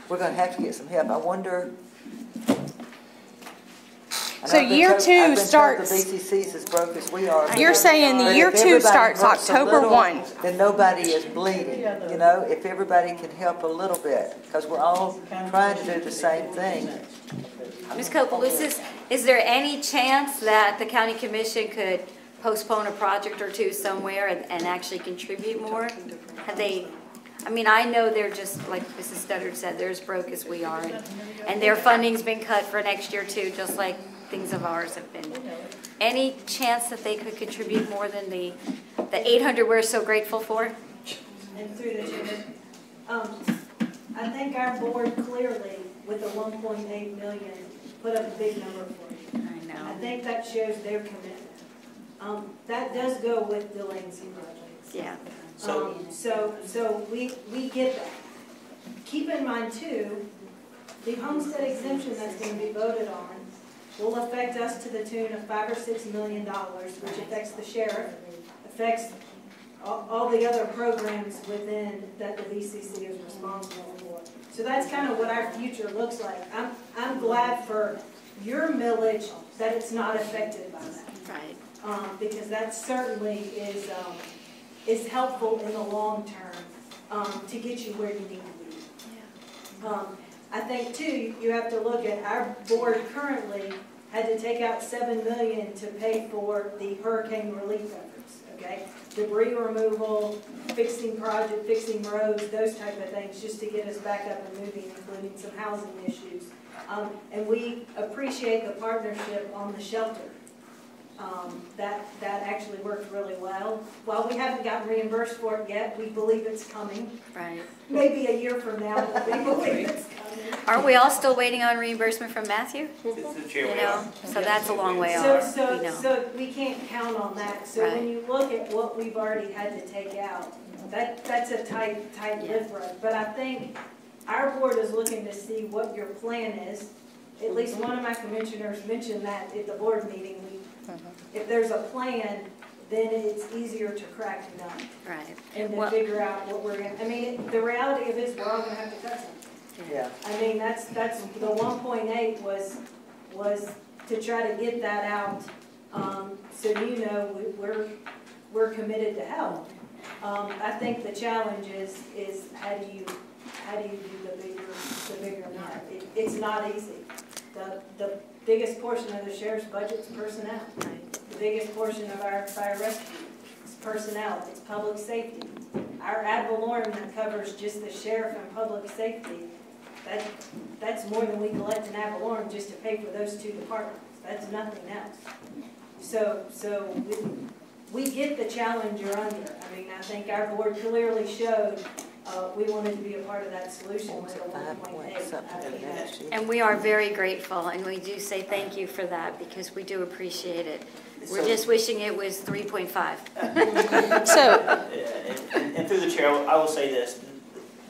We're gonna have to get some help. I wonder. and So I've been year told- 2 I've been told starts- the BCC's as broke as we are. You're saying the But year if 2 everybody starts works a October little, 1. Then nobody is bleeding, you know, if everybody can help a little bit, because we're all trying to do the same thing. Ms. Copeland, is there any chance that the county commission could postpone a project or two somewhere and actually contribute more? Have they, I mean, I know they're just, like Mrs. Studdard said, they're as broke as we are. And their funding's been cut for next year too, just like things of ours have been. Any chance that they could contribute more than the 800 we're so grateful for? And through the chair, I think our board clearly, with the 1.8 million, put up a big number for you. I know. I think that shows their commitment. That does go with delaying some projects. Yeah. So we get that. Keep in mind too, the homestead exemption that's going to be voted on will affect us to the tune of $5 or $6 million, which affects the sheriff, affects all the other programs within that the VCC is responsible for. So that's kind of what our future looks like. I'm glad for your millage that it's not affected by that. Right. Because that certainly is helpful in the long term to get you where you need to be. I think too, you have to look at our board currently had to take out $7 million to pay for the hurricane relief efforts. Okay, debris removal, fixing roads, those type of things, just to get us back up and moving, including some housing issues. And we appreciate the partnership on the shelter. That actually worked really well. While we haven't gotten reimbursed for it yet, we believe it's coming. Right. Maybe a year from now, but we believe it's coming. Aren't we all still waiting on reimbursement from Matthew? It's the chair You we know, are. so that's a long way off, we know. So we can't count on that. So when Right. you look at what we've already had to take out, that's a tight lift run. But I think our board is looking to see what your plan is. At least one of my commissioners mentioned that at the board meeting. If there's a plan, then it's easier to crack a nut. Right. And to Well- figure out what we're going to, I mean, the reality of it is we're all going to have to cut something. Yeah. I mean, that's the 1.8 was to try to get that out, so you know we're committed to help. I think the challenge is how do you do the bigger nut? It's not easy. The biggest portion of the sheriff's budget is personnel. The biggest portion of our fire rescue is personnel. It's public safety. Our ad valorem that covers just the sheriff and public safety, that's more than we collect in ad valorem just to pay for those two departments. That's nothing else. So we get the challenge you're under. I mean, I think our board clearly showed we wanted to be a part of that solution with the 1.8. And we are very grateful, and we do say thank you for that, because we do appreciate it. We're just wishing it was 3.5. And through the chair, I will say this.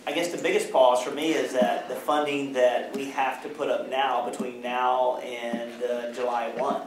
I guess the biggest pause for me is that the funding that we have to put up now, between now and July 1,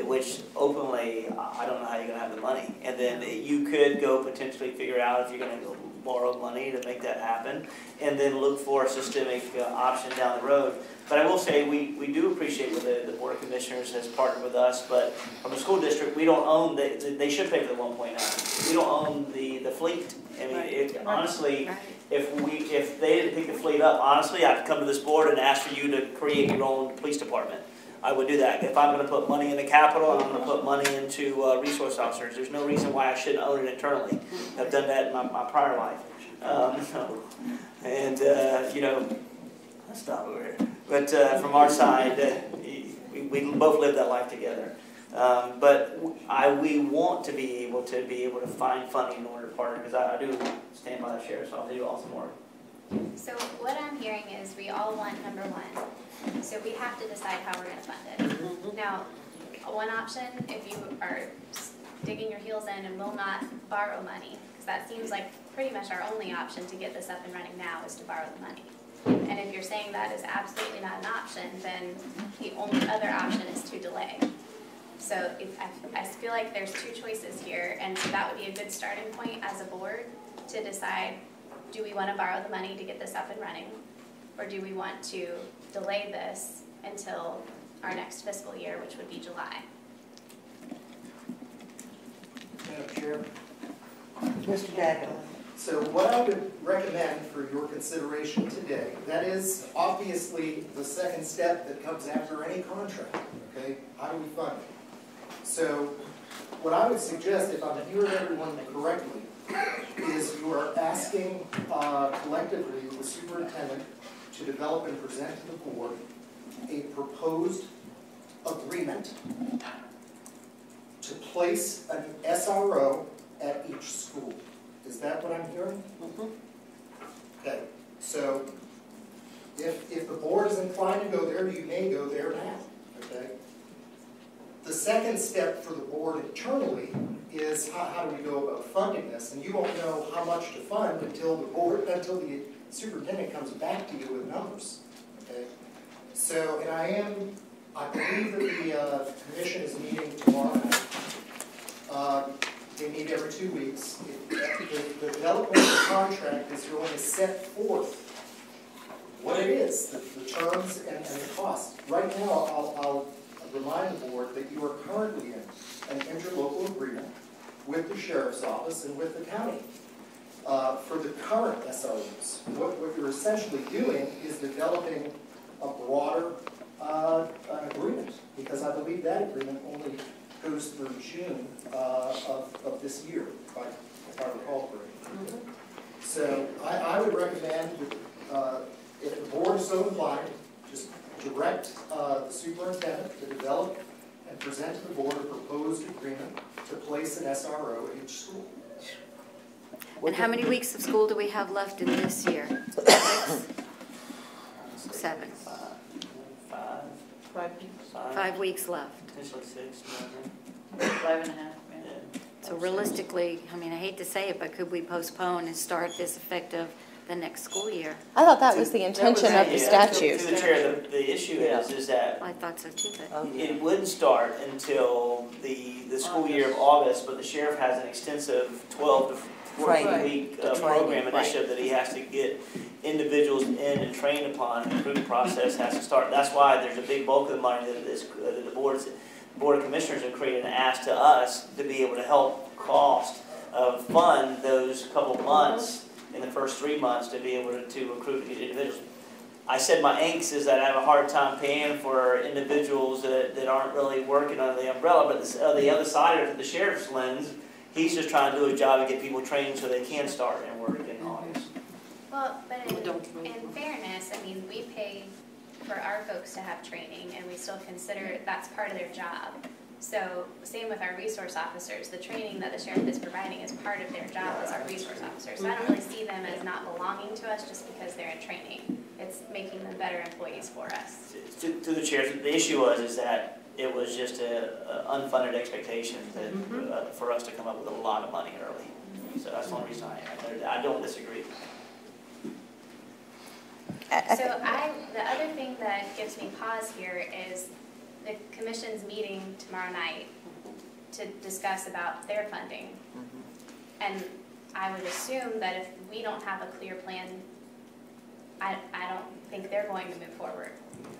which openly, I don't know how you're going to have the money. And then you could go potentially figure out if you're going to borrow money to make that happen, and then look for a systemic option down the road. But I will say we do appreciate what the Board of Commissioners has partnered with us, but from the school district, we don't own, they should pay for the 1.9. We don't own the fleet. I mean, honestly, if they didn't pick the fleet up, honestly, I'd come to this board and ask for you to create your own police department. I would do that. If I'm going to put money in the capital, I'm going to put money into resource officers. There's no reason why I shouldn't own it internally. I've done that in my prior life. You know, let's stop over here. But from our side, we both lived that life together. But we want to be able to find funding in order to partner, because I do stand by the sheriff's office. They do awesome work. So what I'm hearing is we all want number one. So we have to decide how we're going to fund it. Now, one option, if you are digging your heels in and will not borrow money, because that seems like pretty much our only option to get this up and running now is to borrow the money. And if you're saying that is absolutely not an option, then the only other option is to delay. So I feel like there's two choices here, and so that would be a good starting point as a board to decide, do we want to borrow the money to get this up and running, or do we want to delay this until our next fiscal year, which would be July? Madam Chair, Mr. Dagley. so what I would recommend for your consideration today, that is obviously the second step that comes after any contract, okay? How do we fund it? So what I would suggest, if I'm hearing everyone correctly, is you are asking collectively the superintendent to develop and present to the board a proposed agreement to place an SRO at each school. Is that what I'm hearing? Mm-hmm. Okay, so if the board is inclined to go there, you may go there now, okay? The second step for the board internally is how do we go about funding this? And you won't know how much to fund until the superintendent comes back to you with numbers, okay? So, and I believe that the commission is meeting tomorrow night. They meet every 2 weeks. The development of the contract is going to set forth what it is, the terms and the costs. Right now, I'll remind the board that you are currently in an interlocal agreement with the sheriff's office and with the county for the current SROs. What you're essentially doing is developing a broader agreement, because I believe that agreement only goes through June of this year, if I recall correctly. So I would recommend that if the board is so inclined, just direct the superintendent to develop and present to the board a proposed agreement to place an SRO at each school. And how many weeks of school do we have left in this year? 7. 5 weeks left. Potentially 6. 5.5. So realistically, I mean, I hate to say it, but could we postpone and start this effective the next school year? I thought that was the intention of the statute. To the chair, the issue is that Well, I thought so too, but. Oh, yeah. it wouldn't start until the school year of August, but the sheriff has an extensive 12 to 14 week program initiative that he has to get individuals in and trained upon. The recruiting process has to start. That's why there's a big bulk of the money that the Board of Commissioners have created and asked to us to be able to help cost fund those couple months in the first 3 months to be able to recruit individuals. I said my angst is that I have a hard time paying for individuals that aren't really working under the umbrella, but the other side of the sheriff's lens, he's just trying to do his job and get people trained so they can start and work in August. Well, but in fairness, I mean, we pay for our folks to have training, and we still consider that's part of their job. So same with our resource officers. The training that the sheriff is providing is part of their job as our resource officers. So I don't really see them as not belonging to us just because they're in training. It's making them better employees for us. To the chair, the issue is that it was just an unfunded expectation that, for us to come up with a lot of money early. So that's the only reason I don't disagree. So the other thing that gives me pause here is the commission's meeting tomorrow night to discuss about their funding. And I would assume that if we don't have a clear plan, I don't think they're going to move forward.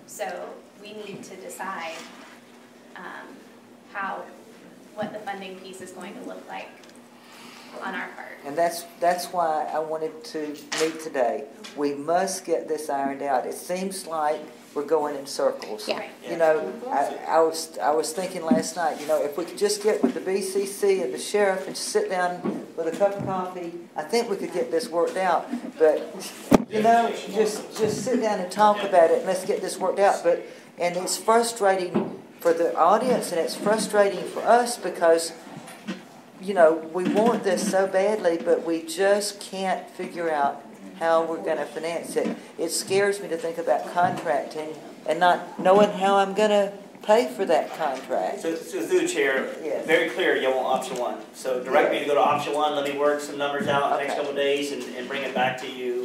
So we need to decide what the funding piece is going to look like on our part. And that's why I wanted to meet today. We must get this ironed out. It seems like we're going in circles. Yeah. You know, I was thinking last night, you know, if we could just get with the BCC and the sheriff and sit down with a cup of coffee, I think we could get this worked out. But, you know, just sit down and talk about it and let's get this worked out. And it's frustrating for the audience, and it's frustrating for us because, you know, we want this so badly, but we just can't figure out how we're going to finance it. It scares me to think about contracting and not knowing how I'm going to pay for that contract. So through the chair, Yes. very clear, you want option one. So direct me to go to option one, let me work some numbers out in the next Okay. couple of days and bring it back to you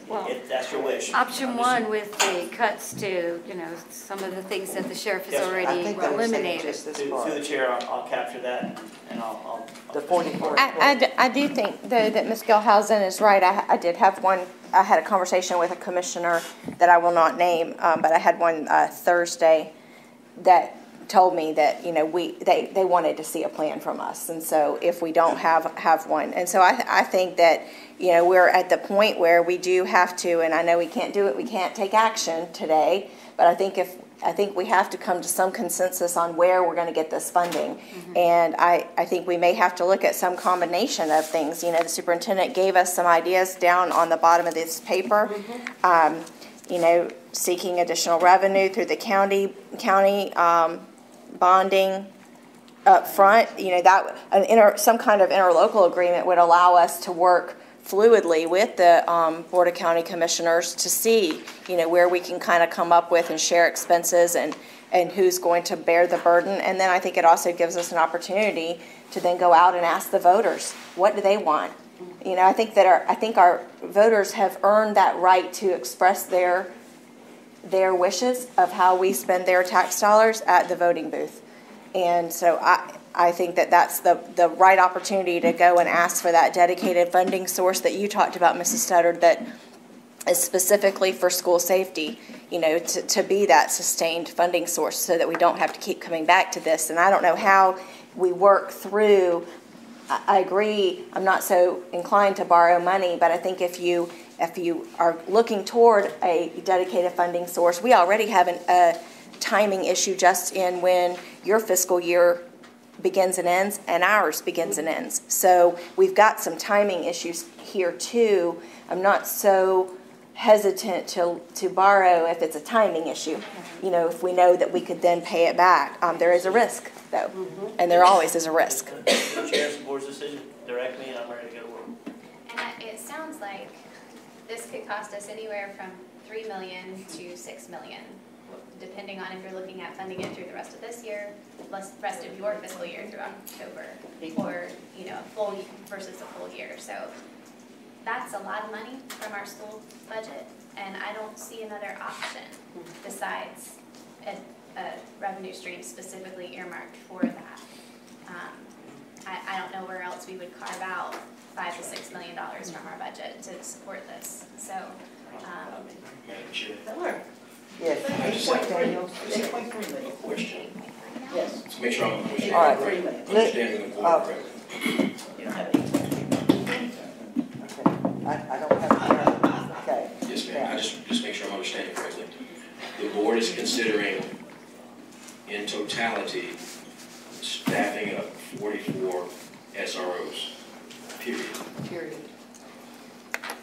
Well, if that's your wish. Option one with the cuts to, you know, some of the things that the sheriff has Yes, I already think they were saying eliminated. just this Through part. the chair, I'll capture that and I'll The 44. I do think, though, that Ms. Gilhousen is right. I did have one, I had a conversation with a commissioner that I will not name, but I had one Thursday that told me that, you know, they wanted to see a plan from us. And so if we don't have one. And so I think that, you know, we're at the point where we do have to, and I know we can't do it, we can't take action today, but I think we have to come to some consensus on where we're going to get this funding. And I think we may have to look at some combination of things. You know, the superintendent gave us some ideas down on the bottom of this paper. You know, seeking additional revenue through the county bonding up front. You know, that some kind of interlocal agreement would allow us to work fluidly with the Board of County Commissioners to see, you know, where we can kind of come up with and share expenses and who's going to bear the burden. And then I think it also gives us an opportunity to then go out and ask the voters, what do they want? You know, I think our voters have earned that right to express their wishes of how we spend their tax dollars at the voting booth. And so I think that that's the right opportunity to go and ask for that dedicated funding source that you talked about, Mrs. Studdard, that is specifically for school safety, you know, to be that sustained funding source so that we don't have to keep coming back to this. And I don't know how we work through. I agree, I'm not so inclined to borrow money, but I think if you are looking toward a dedicated funding source, we already have a timing issue just in when your fiscal year begins and ends and ours begins and ends. So we've got some timing issues here too. I'm not so hesitant to borrow if it's a timing issue. You know, if we know that we could then pay it back. There is a risk though, and there always is a risk. The chair's board's decision, direct me and I'm ready to go to work. And it sounds like this could cost us anywhere from $3 million to $6 million, depending on if you're looking at funding it through the rest of this year, plus the rest of your fiscal year through October, or, you know, full versus a full year. So that's a lot of money from our school budget, and I don't see another option besides a revenue stream specifically earmarked for that. I don't know where else we would carve out $5 to $6 million from our budget to support this. So, Madam Chair, Yes. Daniel. a question. Yes. To make sure I'm understanding All right. understanding the board correctly. Okay. I don't have a okay. Yes, ma'am. I just make sure I'm understanding correctly. The board is considering, in totality, staffing up 44 SROs, period.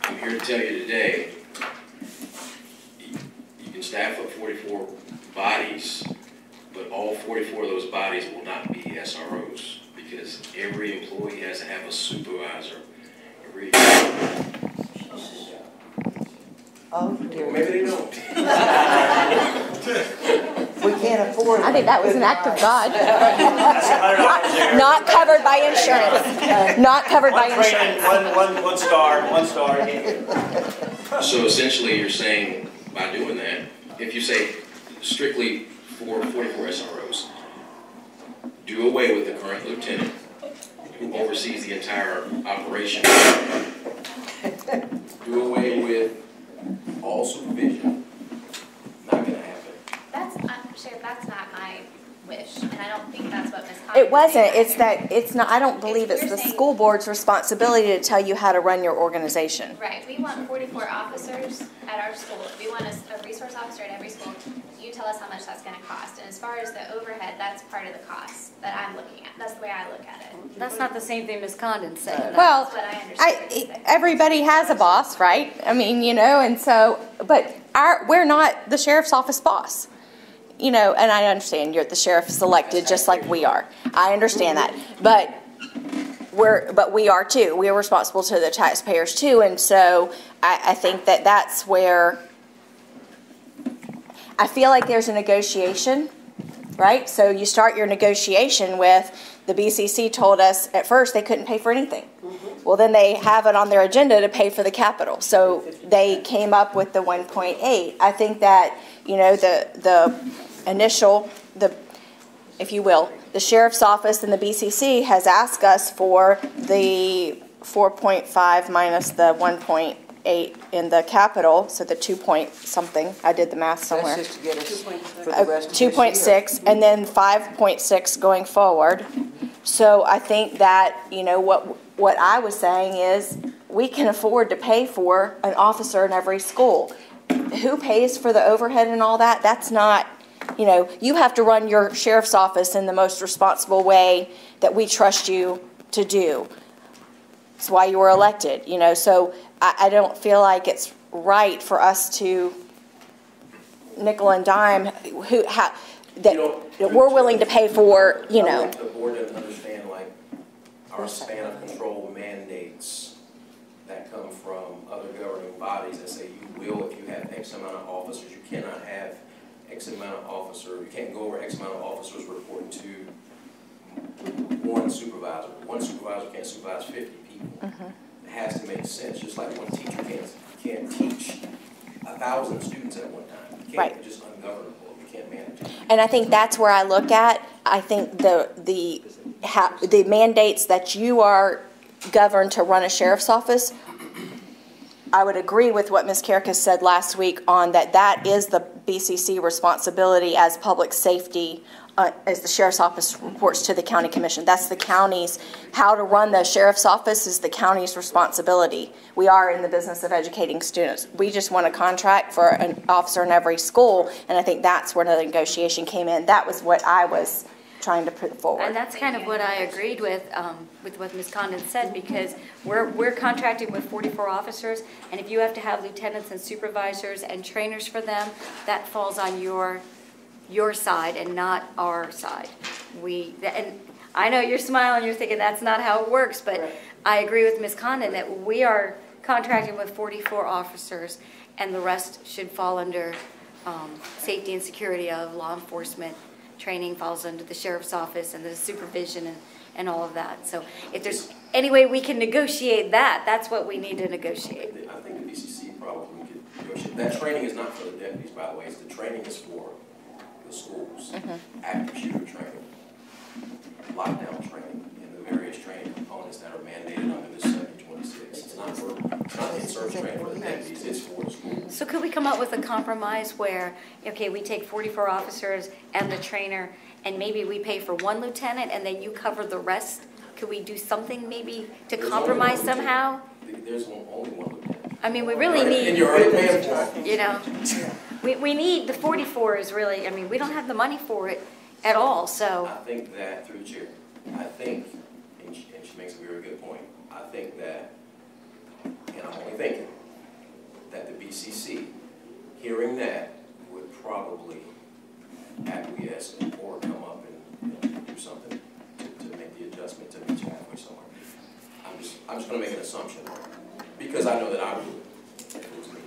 I'm here to tell you today, you can staff up 44 bodies, but all 44 of those bodies will not be SROs, because every employee has to have a supervisor. Oh, dear. Maybe they don't. We can't afford it. I think that was an act of God. That's $100 there. Not covered by insurance. Not covered by One insurance. one star. So essentially, you're saying, by doing that, if you say strictly for 44 SROs, do away with the current lieutenant who oversees the entire operation, do away with all supervision, not gonna happen. Sheriff, that's not my wish, and I don't think that's what Ms. Collins It wasn't. is saying. It's not. I don't believe it's You're the saying- school board's responsibility to tell you how to run your organization. Right, we want 44 officers at our school. We want a resource officer at every school. You tell us how much that's gonna cost. And as far as the overhead, that's part of the cost that I'm looking at. That's the way I look at it. That's not the same thing Ms. Condon said. Well, That's what I understand. everybody has a boss, right? I mean, you know, and so, but we're not the sheriff's office boss. you know, and I understand the sheriff is elected just like we are. I understand that, but we are too. We are responsible to the taxpayers too, and so I think that that's where I feel like there's a negotiation, right? So you start your negotiation with the BCC told us at first they couldn't pay for anything. Well, then they have it on their agenda to pay for the capital. So they came up with the 1.8. I think that, you know, the initial, if you will, the sheriff's office and the BCC has asked us for the 4.5 minus the 1.8 in the capital, so the 2 point something. I did the math somewhere. That's just to get us for the rest of 2.6 and then 5.6 going forward. So I think that, you know, what I was saying is we can afford to pay for an officer in every school. Who pays for the overhead and all that? That's not, you know, you have to run your sheriff's office in the most responsible way that we trust you to do. That's why you were elected, you know. So I don't feel like it's right for us to nickel and dime that we're willing to pay for, you know. The board doesn't understand, like, our span of control mandates that come from other governing bodies that say you will, if you have X amount of officers, you cannot have X amount of officers, you can't go over X amount of officers reporting to one supervisor. One supervisor can't supervise 50 people. It has to make sense, just like one teacher can't teach 1,000 students at one time. You can't, it's just ungovernable. You can't manage it. And I think that's where I look at. I think the mandates that you are governed to run a sheriff's office, I would agree with what Ms. Karakas said last week on that is the BCC responsibility as public safety, as the sheriff's office reports to the county commission. That's the county's, how to run the sheriff's office is the county's responsibility. We are in the business of educating students. We just want a contract for an officer in every school, and I think that's where the negotiation came in. That was what I was trying to put forward. And that's kind of what I agreed with what Ms. Condon said, because we're contracting with 44 officers, and if you have to have lieutenants and supervisors and trainers for them, that falls on your side and not our side. And I know you're smiling, you're thinking that's not how it works, but right. I agree with Ms. Condon that we are contracting with 44 officers, and the rest should fall under safety and security of law enforcement. Training falls under the sheriff's office and the supervision and all of that. So if there's any way we can negotiate that, that's what we need to negotiate. I think the BCC probably could negotiate. That training is not for the deputies, by the way. The training is for the schools. Active shooter training, lockdown training, and the various training components that are mandated under this 726. It's not in-service training for the deputies. It's for the schools. So could we come up with a compromise where, okay, we take 44 officers and the trainer, and maybe we pay for one lieutenant, and then you cover the rest? Could we do something maybe to compromise somehow? There's only one lieutenant. I mean, we really need, and you're already paying for it. You know, we need, the 44 is really, I mean, we don't have the money for it at all, so. I think that, through the chair, I think, and she makes a very good point, I think that, and I'm only thinking, that the BCC, hearing that, would probably acquiesce or come up and do something to make the adjustment to meet you halfway somewhere. I'm just going to make an assumption, because I know that I would if it was me.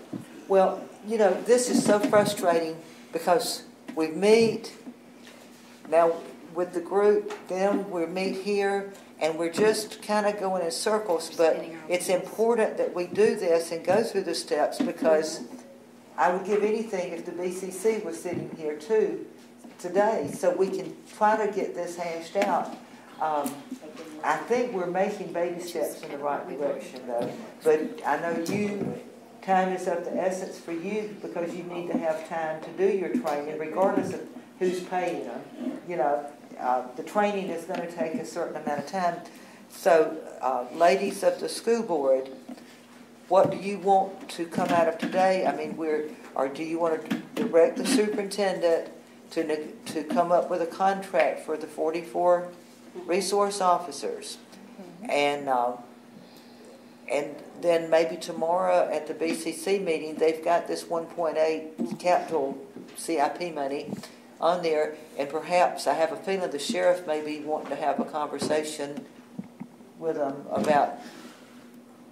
Well, you know, this is so frustrating because we meet now with the group, then we meet here, and we're just kind of going in circles, but it's important that we do this and go through the steps, because I would give anything if the BCC was sitting here too today so we can try to get this hashed out. I think we're making baby steps in the right direction though, but I know time is of the essence for you because you need to have time to do your training regardless of who's paying them. You know, the training is going to take a certain amount of time. So, ladies of the school board, what do you want to come out of today? I mean, or do you want to direct the superintendent to come up with a contract for the 44 resource officers? And then maybe tomorrow at the BCC meeting, they've got this 1.8 capital CIP money. on there, and perhaps I have a feeling the sheriff may be wanting to have a conversation with them about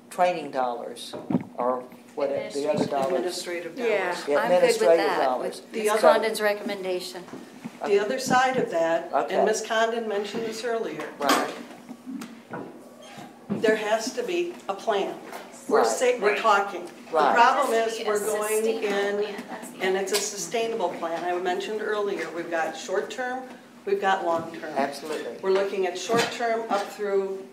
training dollars or whatever the other dollars. Administrative dollars. Yeah, Yeah, I'm good with administrative that, dollars. with The Ms. other- Condon's recommendation. The other side of that, Okay. and Ms. Condon mentioned this earlier, Right. there has to be a plan. We're Right. we're talking. The Right. problem Has is to be a we're going sustainable in, plan. That's the and other it's a sustainable plan. I mentioned earlier, we've got short-term, we've got long-term. Absolutely. We're looking at short-term up through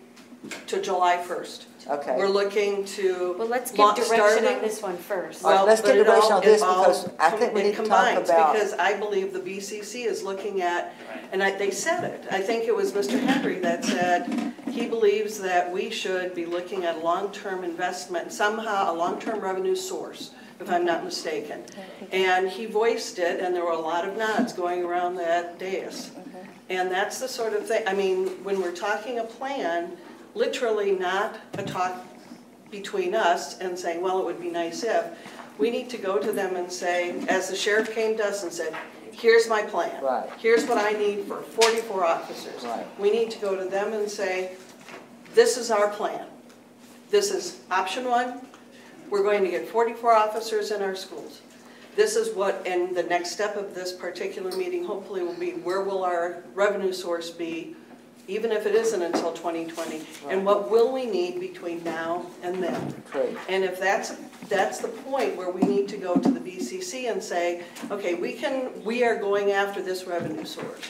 to July 1st. Okay. We're looking to. Well, let's give direction starting- on this one first. All right, let's but get it direction all- on this it all because I think we it need to talk combines, about. Because I believe the BCC is looking at, and they said it, I think it was Mr. Henry that said, he believes that we should be looking at long-term investment, somehow a long-term revenue source, if I'm not mistaken. And he voiced it, and there were a lot of nods going around that dais. And that's the sort of thing, I mean, when we're talking a plan, literally not a talk between us and saying, well, it would be nice if, we need to go to them and say, as the sheriff came to us and said, here's my plan. Right. Here's what I need for 44 officers. Right. We need to go to them and say, this is our plan. This is option one. We're going to get 44 officers in our schools. This is what, and the next step of this particular meeting hopefully will be, where will our revenue source be, even if it isn't until 2020? And what will we need between now and then? True. And if that's the point where we need to go to the BCC and say, okay, we are going after this revenue source.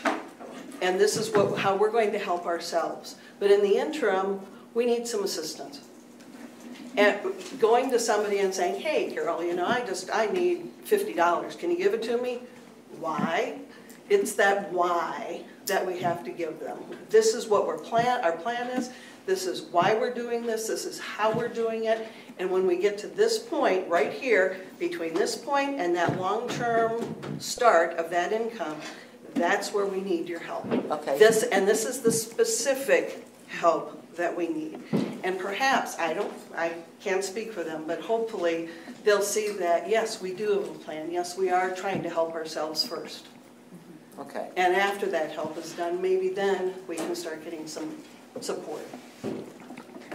And this is how we're going to help ourselves. But in the interim, we need some assistance. And going to somebody and saying, hey, Carol, you know, I need $50. Can you give it to me? Why? It's that why that we have to give them. This is what our plan is. This is why we're doing this. This is how we're doing it. And when we get to this point right here, between this point and that long-term start of that income, that's where we need your help. Okay. This is the specific help that we need. And perhaps, I can't speak for them, but hopefully they'll see that, yes, we do have a plan. Yes, we are trying to help ourselves first. Okay. And after that help is done, maybe then we can start getting some support.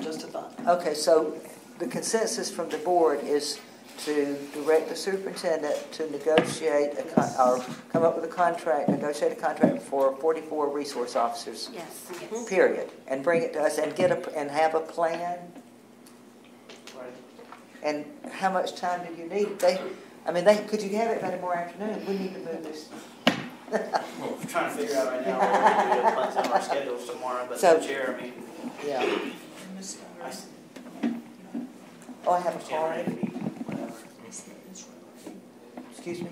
Just a thought. Okay, so the consensus from the board is to direct the superintendent to negotiate or come up with a contract, negotiate a contract for 44 resource officers. Yes. Period, and bring it to us and and have a plan. Right. And how much time do you need? Could you have it by tomorrow afternoon? We need to move this. Well, we're trying to figure out right now what we're going to do to cleanse out our schedules tomorrow, but So- the chair, I mean, Yeah. Oh, I have a card. Excuse me.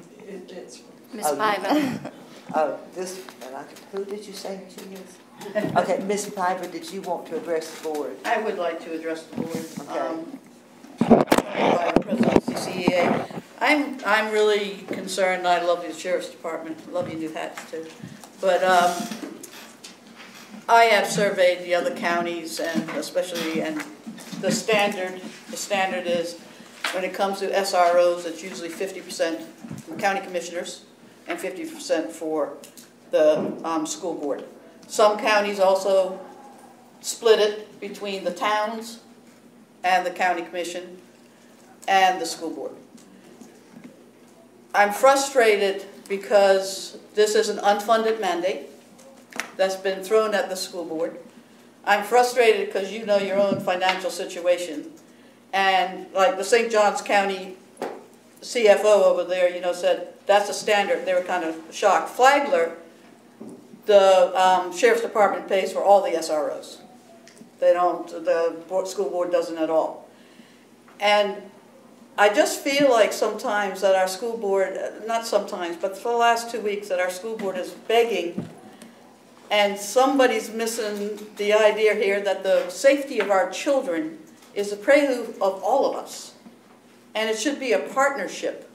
Ms. Piva. Oh, who did you say that you is? Okay, Ms. Piper, did you want to address the board? I would like to address the board. Okay. By the President of the CCEA. I'm really concerned, I love the Sheriff's Department, love your new hats too. But I have surveyed the other counties and especially, and the standard is when it comes to SROs, it's usually 50% from county commissioners and 50% for the school board. Some counties also split it between the towns and the county commission and the school board. I'm frustrated because this is an unfunded mandate that's been thrown at the school board. I'm frustrated because you know your own financial situation. And like the St. Johns County CFO over there, said that's a standard. They were kind of shocked. Flagler, the Sheriff's Department pays for all the SROs. They don't, the school board doesn't at all. And I just feel like sometimes that our school board, not sometimes, but for the last 2 weeks that our school board is begging, and somebody's missing the idea here that the safety of our children is the prelude of all of us. And it should be a partnership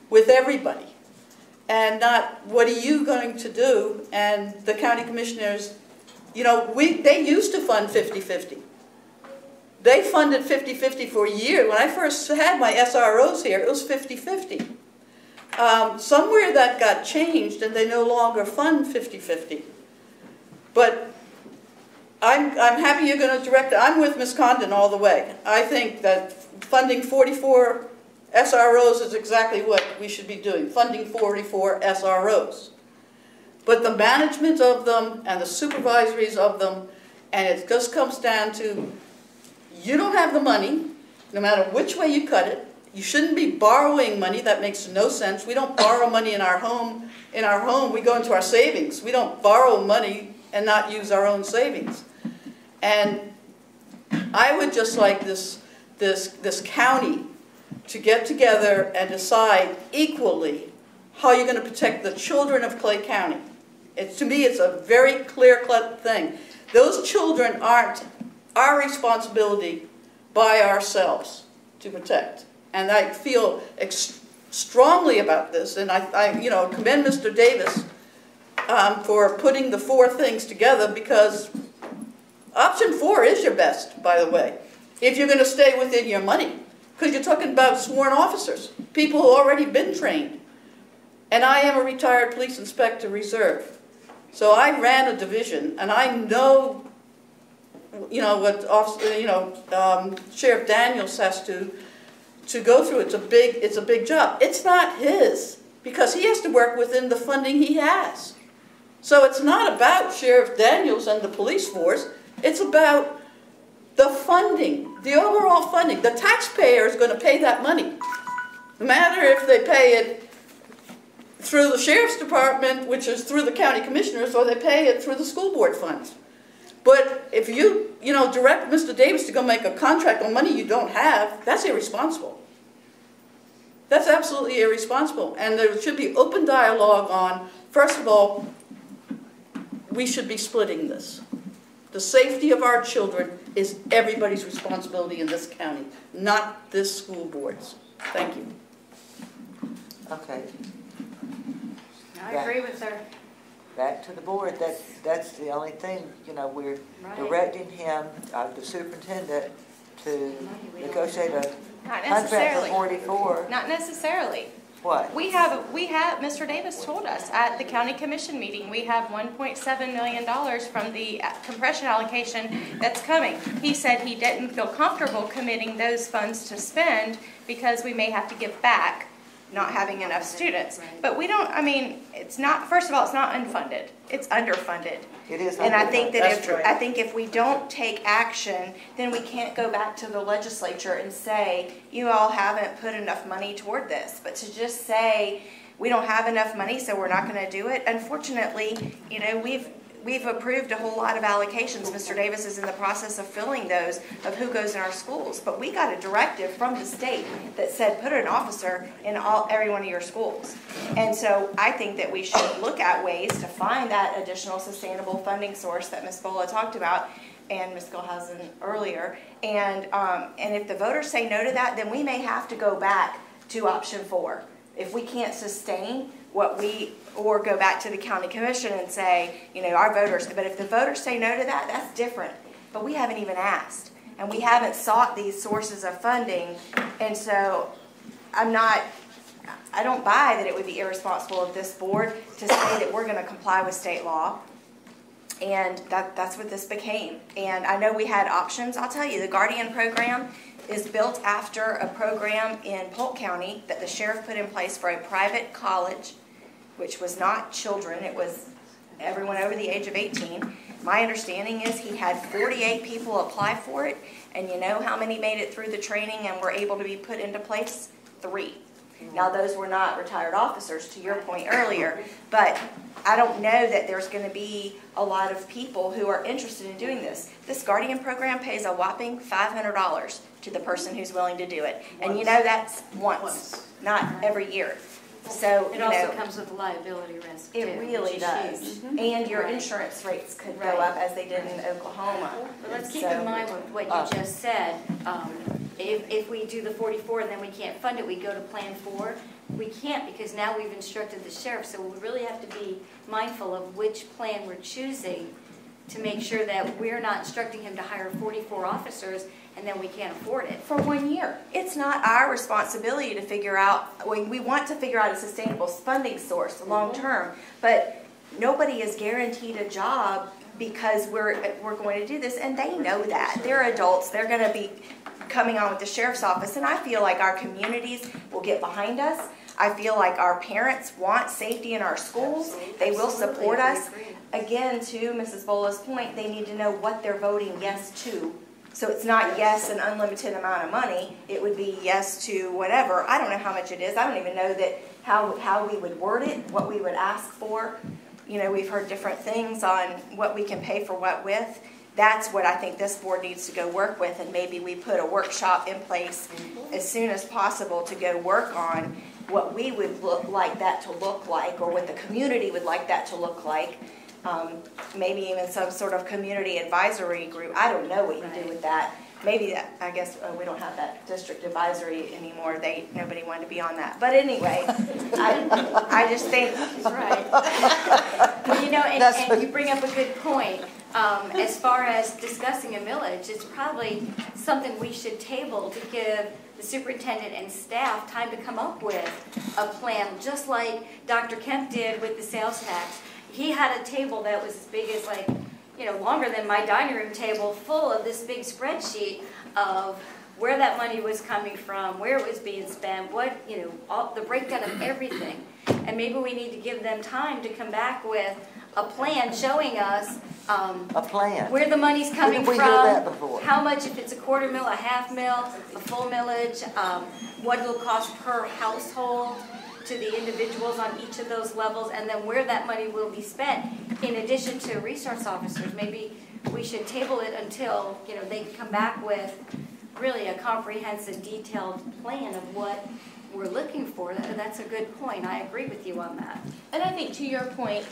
with everybody. And not, what are you going to do? And the county commissioners, they used to fund 50-50. They funded 50-50 for a year. When I first had my SROs here, it was 50-50. Somewhere that got changed and they no longer fund 50-50. But I'm happy you're going to direct it. I'm with Ms. Condon all the way. I think that funding 44 SROs is exactly what we should be doing, funding 44 SROs. But the management of them and the supervisories of them, and it just comes down to, you don't have the money, no matter which way you cut it. You shouldn't be borrowing money. That makes no sense. We don't borrow money in our home. In our home, we go into our savings. We don't borrow money and not use our own savings. And I would just like this county to get together and decide equally how you're going to protect the children of Clay County. To me, it's a very clear-cut thing. Those children aren't our responsibility by ourselves to protect. And I feel strongly about this, and I commend Mr. Davis for putting the 4 things together, because option 4 is your best, by the way, if you're going to stay within your money, because you're talking about sworn officers, people who already been trained. And I am a retired police inspector reserve, so I ran a division, and I know, what Sheriff Daniels has to go through. It's a big job. It's not his, because he has to work within the funding he has. So it's not about Sheriff Daniels and the police force. It's about the funding, the overall funding. The taxpayer is going to pay that money, no matter if they pay it through the sheriff's department, which is through the county commissioners, or they pay it through the school board funds. But if you direct Mr. Davis to go make a contract on money you don't have, that's irresponsible. That's absolutely irresponsible. And there should be open dialogue on, first of all, we should be splitting this. The safety of our children is everybody's responsibility in this county, not this school board's. Thank you. Okay. I agree with her. Back to the board. That's the only thing, we're directing him, the superintendent, to negotiate a Not contract necessarily. for 44. Not necessarily. What? We have, Mr. Davis told us at the county commission meeting, we have $1.7 million from the compression allocation that's coming. He said he didn't feel comfortable committing those funds to spend because we may have to give back not having enough students. But we don't, it's not, first of all, it's not unfunded. It's underfunded. It is underfunded. And I think That's right. I think if we don't take action, then we can't go back to the legislature and say, you all haven't put enough money toward this. But to just say, we don't have enough money, so we're not going to do it, unfortunately, we've approved a whole lot of allocations. Mr. Davis is in the process of filling those of who goes in our schools. But we got a directive from the state that said put an officer in every one of your schools. And so I think that we should look at ways to find that additional sustainable funding source that Ms. Bola talked about and Ms. Gilhausen earlier. And if the voters say no to that, then we may have to go back to option 4. If we can't sustain or go back to the county commission and say, our voters, but if the voters say no to that, that's different. But we haven't even asked, and we haven't sought these sources of funding, and so I don't buy that it would be irresponsible of this board to say that we're going to comply with state law, and that's what this became. And I know we had options. I'll tell you, the Guardian program is built after a program in Polk County that the sheriff put in place for a private college, which was not children, it was everyone over the age of 18. My understanding is he had 48 people apply for it, and you know how many made it through the training and were able to be put into place? 3. Now those were not retired officers, to your point earlier, but I don't know that there's going to be a lot of people who are interested in doing this. This Guardian program pays a whopping $500 to the person who's willing to do it. And that's once, not every year. So, It also comes with liability risk, too. It really does. And your insurance rates could go up as they did in Oklahoma. But let's keep in mind what you just said. If we do the 44 and then we can't fund it, we go to Plan 4. We can't, because now we've instructed the sheriff, so we really have to be mindful of which plan we're choosing to make sure that we're not instructing him to hire 44 officers and then we can't afford it. For 1 year. It's not our responsibility to figure out, we want to figure out a sustainable funding source long term, but nobody is guaranteed a job because we're going to do this, and they know that. They're adults. They're going to be coming on with the sheriff's office, and I feel like our communities will get behind us. I feel like our parents want safety in our schools. They will support us. Again, to Mrs. Bola's point, they need to know what they're voting yes to. So it's not yes an unlimited amount of money. It would be yes to whatever. I don't know how much it is. I don't even know that how we would word it, what we would ask for. You know, we've heard different things on what we can pay for what with. That's what I think this board needs to go work with, and maybe we put a workshop in place as soon as possible to go work on what we would like that to look like, or what the community would like that to look like. Maybe even some sort of community advisory group. I don't know what you do with that. Maybe that, I guess we don't have that district advisory anymore. Nobody wanted to be on that. But anyway, I just think right. Well, you know, and you bring up a good point. As far as discussing a millage, it's probably something we should table to give the superintendent and staff time to come up with a plan, just like Dr. Kemp did with the sales tax. He had a table that was as big as, like, you know, longer than my dining room table, full of this big spreadsheet of where that money was coming from, where it was being spent, what, you know, all the breakdown of everything. And maybe we need to give them time to come back with a plan showing us a plan. Where the money's coming from, hear that before? How much, if it's a quarter mil, a half mil, a full millage, what it'll cost per household to the individuals on each of those levels, and then where that money will be spent. In addition to resource officers, maybe we should table it until, you know, they can come back with really a comprehensive, detailed plan of what we're looking for. That's a good point. I agree with you on that. And I think to your point,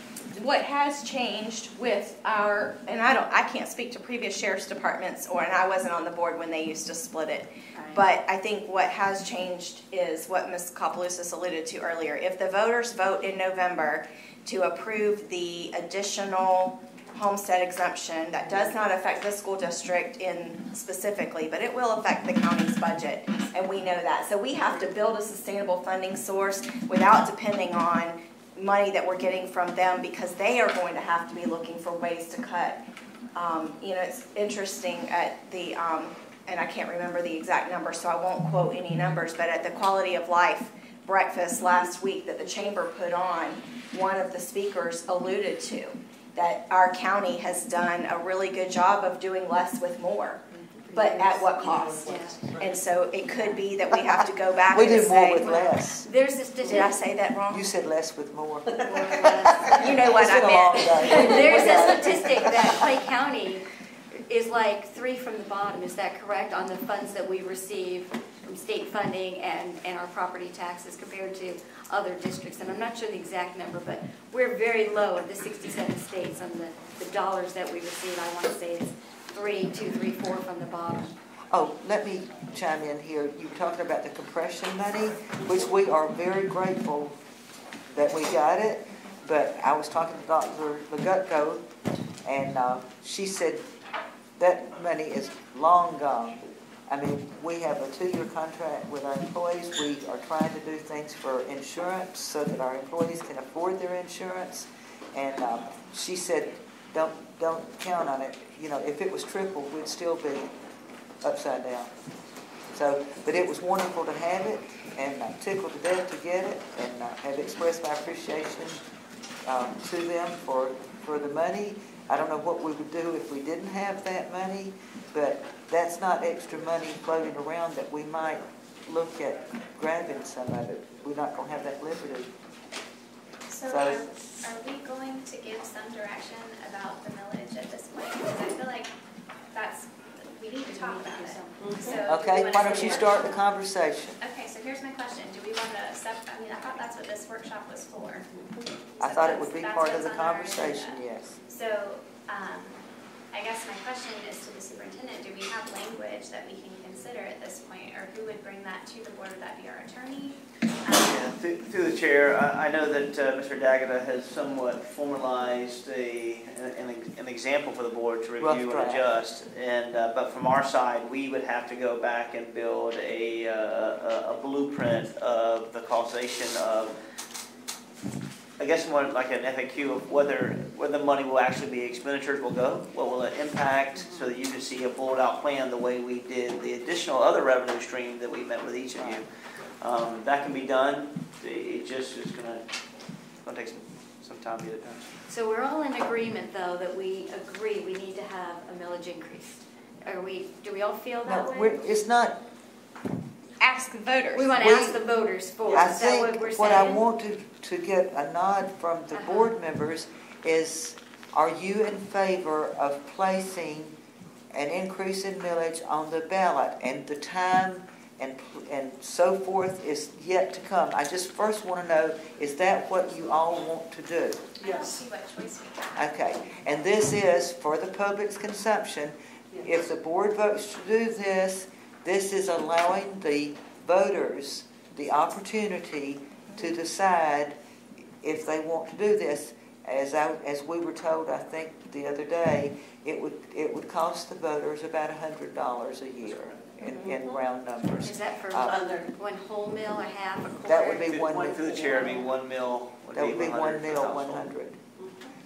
what has changed with our, and I can't speak to previous sheriff's departments, and I wasn't on the board when they used to split it. Right. But I think what has changed is what Ms. Kopeloussis alluded to earlier. If the voters vote in November to approve the additional homestead exemption, that does not affect the school district specifically, but it will affect the county's budget, and we know that. So we have to build a sustainable funding source without depending on money that we're getting from them, because they are going to have to be looking for ways to cut. You know, it's interesting at the, and I can't remember the exact number, so I won't quote any numbers, but at the Quality of Life breakfast last week that the chamber put on, one of the speakers alluded to that our county has done a really good job of doing less with more. But at what cost? And so it could be that we have to go back and say... We do more with less. There's this, did I say that wrong? You said less with more. You know what I meant. There's a statistic that Clay County is like 3 from the bottom. Is that correct? On the funds that we receive from state funding and our property taxes compared to other districts. And I'm not sure the exact number, but we're very low of the 67 states on the dollars that we receive. I want to say it's 3, 2, 3, 4 from the bottom. Oh, let me chime in here. You were talking about the compression money, which we are very grateful that we got it. But I was talking to Dr. Legutko, and she said that money is long gone. I mean, we have a 2-year contract with our employees. We are trying to do things for insurance so that our employees can afford their insurance. And she said, don't count on it. You know, if it was tripled, we'd still be upside down. So, but it was wonderful to have it, and I'm tickled to death to get it, and have expressed my appreciation to them for the money. I don't know what we would do if we didn't have that money, but that's not extra money floating around that we might look at grabbing some of it. We're not going to have that liberty. So are we going to give some direction about the millage at this point? Because I feel like we need to talk about it. So okay, why don't you start the conversation? Okay, so here's my question. Do we want to I mean, I thought that's what this workshop was for. I thought it would be part of the conversation, yes. So I guess my question is to the superintendent, do we have language that we can consider at this point, or who would bring that to the board? Would that be our attorney? Through the chair, I know that Mr. D'Agata has somewhat formalized an example for the board to review and adjust. And but from our side, we would have to go back and build a blueprint of the causation of, I guess, more like an FAQ of where the money will actually be, expenditures will go, what will it impact, so that you can see a bullet out plan the way we did the additional other revenue stream that we met with each of you. That can be done. It just is going to take some time to get it done. So we're all in agreement, though, that we agree we need to have a millage increase. Do we all feel that way? It's not. Ask the voters. We want to ask the voters for. I Is that what think we're saying? what I want to get a nod from the board members is, are you in favor of placing an increase in millage on the ballot? And the time and so forth is yet to come. I just first want to know, is that what you all want to do? Yes. I don't see what choice we have. Okay, and this is for the public's consumption. If the board votes to do this, this is allowing the voters the opportunity to decide if they want to do this. As we were told, I think the other day, it would cost the voters about $100 a year in round numbers. Is that for one whole mill, a half, a quarter? That would be one mill. Through the chair, I mean, 1 mil That would be 1 mil, per 100.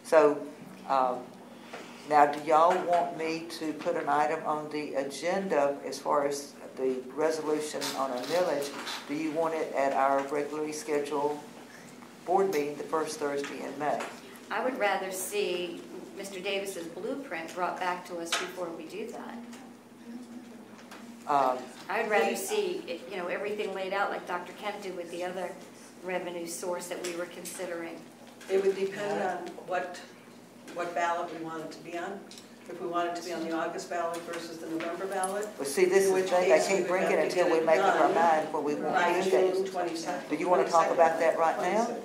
So, now do y'all want me to put an item on the agenda as far as the resolution on a millage? Do you want it at our regularly scheduled board meeting the first Thursday in May? I would rather see Mr. Davis's blueprint brought back to us before we do that. I would rather see everything laid out like Dr. Kent did with the other revenue source that we were considering. It would depend on what ballot we want it to be on. If we want it to be on the August ballot versus the November ballot. Well, see, this is the thing, I can't bring it until we make up our mind when we want By to do June that. 22nd. Do you want to talk about that right now?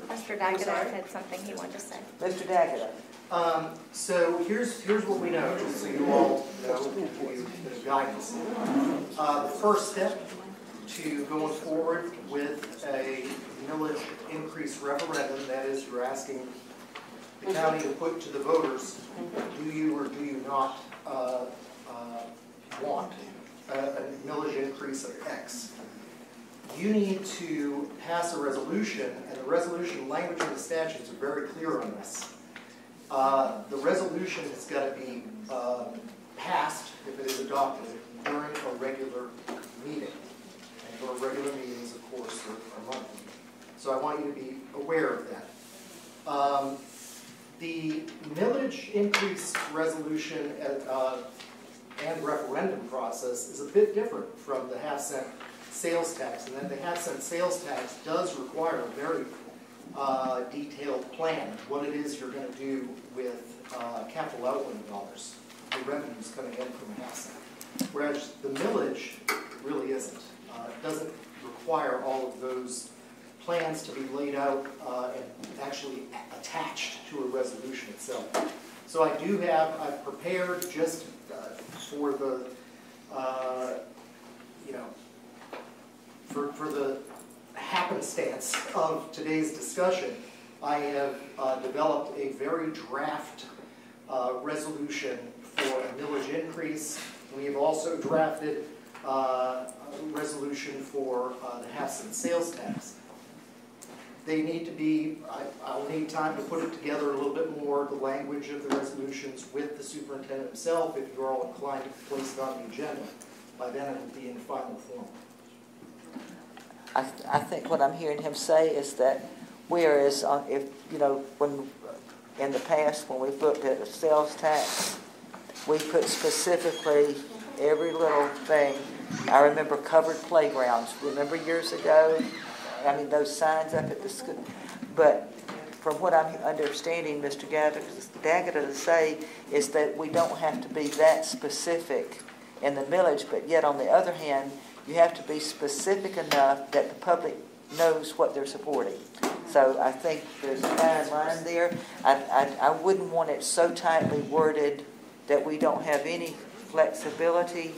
Mr. D'Agata had something he wanted to say. Mr. D'Agata. So here's what we know, just so you all know, to give you a bit of guidance. The first step to going forward with a millage increase referendum, that is, you're asking the county to put to the voters, do you or do you not want a millage increase of X? You need to pass a resolution, and the resolution language in the statutes are very clear on this. The resolution has got to be passed, if it is adopted, during a regular meeting. And our regular meetings, of course, are monthly. So I want you to be aware of that. The millage increase resolution and referendum process is a bit different from the half-cent sales tax. And then the half-cent sales tax does require a very detailed plan of what it is you're going to do with capital outlay dollars, the revenues coming in from a half-cent. Whereas the millage really isn't. It doesn't require all of those plans to be laid out and actually attached to a resolution itself. So I've prepared just for the, for the happenstance of today's discussion, I have developed a very draft resolution for a millage increase. We have also drafted a resolution for the half-cent sales tax. They need to be, I'll need time to put it together a little bit more, the language of the resolutions with the superintendent himself, if you're all inclined to place it on the agenda. By then it will be in final form. I think what I'm hearing him say is that whereas when in the past when we've looked at a sales tax, we put specifically every little thing. I remember covered playgrounds. Remember years ago? I mean, those signs up at the school. But from what I'm understanding Mr. D'Agata to say is that we don't have to be that specific in the millage, but yet on the other hand, you have to be specific enough that the public knows what they're supporting. So I think there's a fine line there. I wouldn't want it so tightly worded that we don't have any flexibility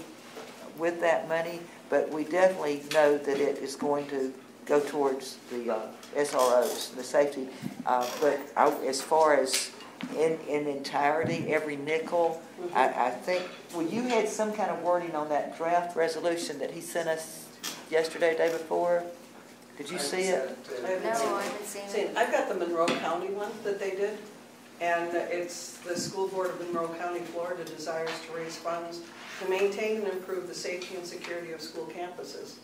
with that money, but we definitely know that it is going to go towards the SROs, the safety. But as far as in entirety, every nickel, I think, well, you had some kind of wording on that draft resolution that he sent us yesterday, day before. Did you see it? I haven't seen it. I've got the Monroe County one that they did, and it's the School Board of Monroe County, Florida desires to raise funds to maintain and improve the safety and security of school campuses.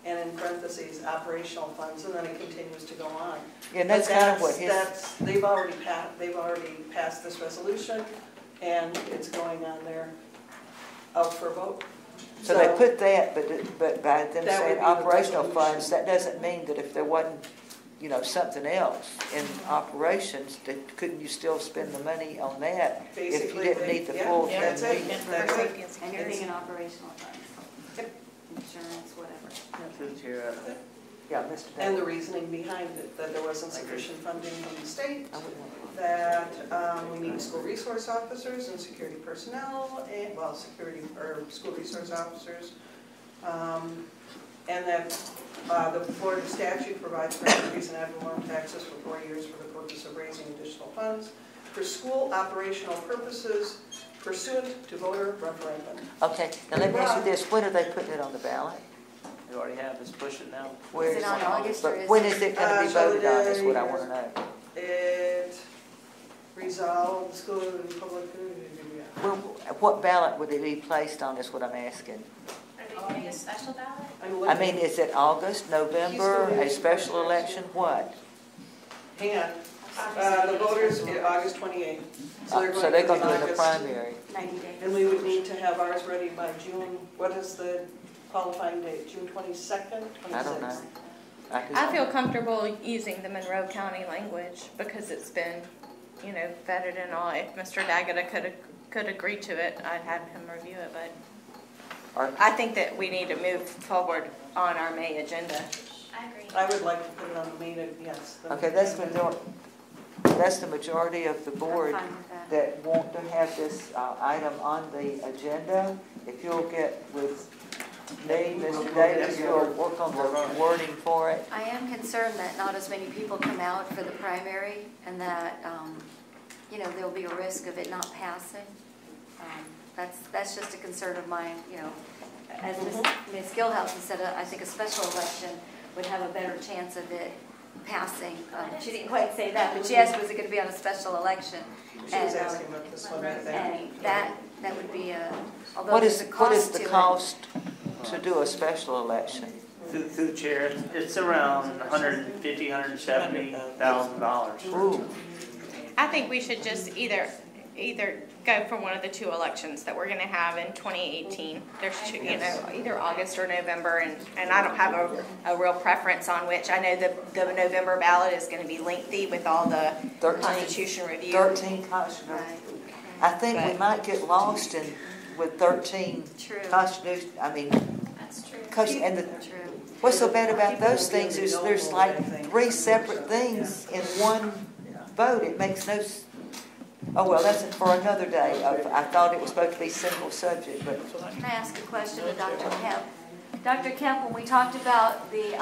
And in parentheses, operational funds, and then it continues to go on. Yeah, and that's kind of what his... They've already passed this resolution, and it's going on there out for a vote. So they put that, but by them That would saying be the operational resolution. funds, that doesn't mean that if there wasn't, you know, something else in operations, that couldn't you still spend the money on that if you Basically, didn't need the full that's 10 it. million? That's it. Anything in operational funds. Yep. Insurance, whatever. Yeah, Mr. And the Davis. reasoning behind it, that there wasn't sufficient funding from the state, I wouldn't want to- that we need school resource officers and security personnel, and, well, school resource officers, and that the Florida statute provides for an increase in ad valorem taxes for 4 years for the purpose of raising additional funds for school operational purposes pursuant to voter referendum. Okay, now let me ask you this, when are they putting it on the ballot? We already have, it's pushing now. Where Is it on August or But is when it? is it going to be voted on, is what I want to know. It resolved school and public, Well, what ballot would it be placed on, is what I'm asking. Are they doing a special ballot? I mean, is it August, November, a special election, what? hang on, the voters, August 28th. So they're going to do it in the August. primary. 90 days. And we would need to have ours ready by June, what is the qualifying date, June 22nd, 26th? I don't know. I feel comfortable using the Monroe County language because it's been, you know, vetted and all. If Mr. Daggett could agree to it, I'd have him review it, but I think that we need to move forward on our May agenda. I agree. I would like to put it on the main, yes. Okay, that's the majority of the board I'm fine with that. that want to have this item on the agenda. If you'll get with me, Mr. Davis, we'll work on the wording for it. I am concerned that not as many people come out for the primary and that, you know, there'll be a risk of it not passing. That's just a concern of mine, you know. As Ms. Gilhousen said, I think a special election would have a better chance of it passing. She didn't quite say that, but she asked, was it going to be on a special election? She was asking about this one right there. And that would be a, although What there's is a cost to the it. cost to do a special election? Through the chair, it's around $150,000, $170,000. Ooh, I think we should just either go for one of the two elections that we're going to have in 2018. There's two, you know, either August or November, and I don't have a real preference on which. I know the November ballot is going to be lengthy with all the 13 Constitution review. 13 Constitution. Right. I think we might get lost with 13 True. Constitution, I mean, That's true. and True. what's so bad about those things is there's like 3 separate things in one vote. It makes no oh, well, that's for another day. I thought it was supposed to be simple subject, but Can I ask a question to Dr. Kemp? Dr. Kemp, when we talked about the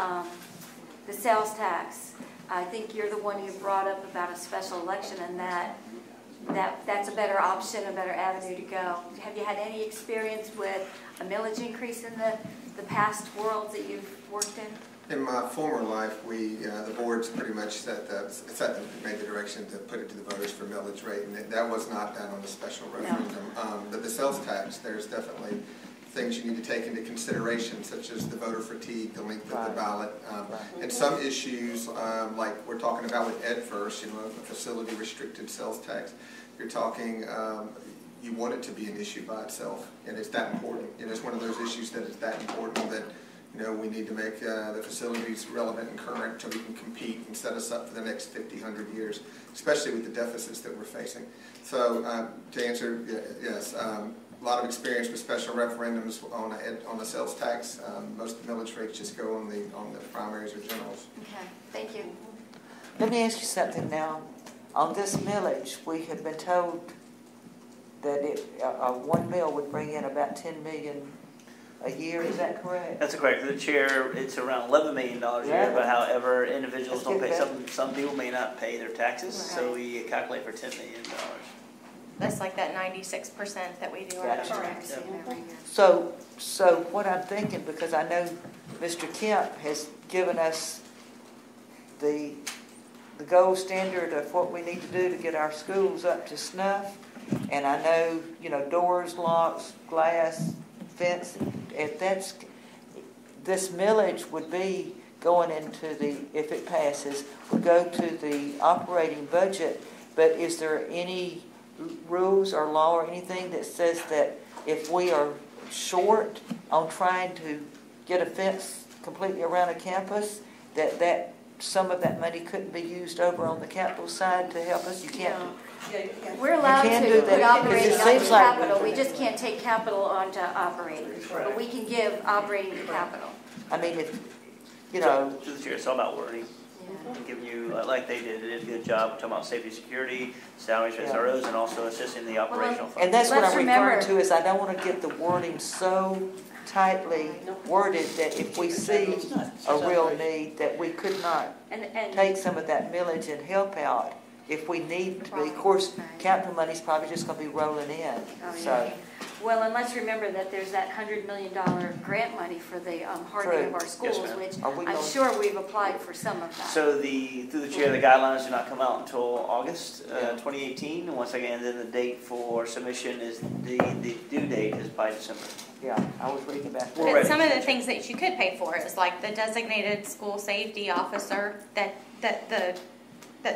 sales tax, I think you're the one who brought up about a special election and that's a better option, a better avenue to go. Have you had any experience with a millage increase in the past worlds that you've worked in? In my former life, the boards pretty much made the direction to put it to the voters for millage rate, and that was not done on the special referendum. But the sales tax, there's definitely things you need to take into consideration, such as the voter fatigue, the length of the ballot, and some issues like we're talking about with EdFirst, you know, a facility restricted sales tax. You're talking, you want it to be an issue by itself, and it's that important. And it's one of those issues that is that important that, you know, we need to make the facilities relevant and current so we can compete and set us up for the next 50, 100 years, especially with the deficits that we're facing. So to answer, yes, a lot of experience with special referendums on the sales tax. Most of the millage rates just go on the primaries or generals. Okay, thank you. let me ask you something now. On this millage, we have been told that one mill would bring in about $10 million a year, is that correct? That's correct. For the chair, it's around $11 million a year, Yeah. but however, individuals Let's don't pay, get some people may not pay their taxes, so Right. we calculate for $10 million. That's like that 96% that we do our Gotcha. contracts. So what I'm thinking, because I know Mr. Kemp has given us the gold standard of what we need to do to get our schools up to snuff. And I know, doors, locks, glass, fence, if this millage would be going into if it passes, would go to the operating budget, but is there any rules or law or anything that says that if we are short on trying to get a fence completely around a campus, that some of that money couldn't be used over on the capital side to help us? You can't. We're allowed You can to do put that, operating because it onto seems like- capital, we just can't take capital onto operating. But we can give operating to capital. I mean, if, To the chair, it's all about wording. Giving you, like they did a good job talking about safety, security, salaries for SROs, and also assisting the operational funds. and that's what Let's I'm referring remember- to, is I don't want to get the wording so tightly worded that if we see a real need, that we could not And take some of that millage and help out if we need to be. Of course, capital money's probably just going to be rolling in, so. Well, and let's remember that there's that $100 million grant money for the hardening of our schools, ma'am. which Are we I'm going- sure we've applied for some of that. So through the chair, the guidelines do not come out until August 2018. And once again, then the date for submission is the due date is by December. Yeah, I was reading about that. We're But ready. some of the things that you could pay for is like the designated school safety officer that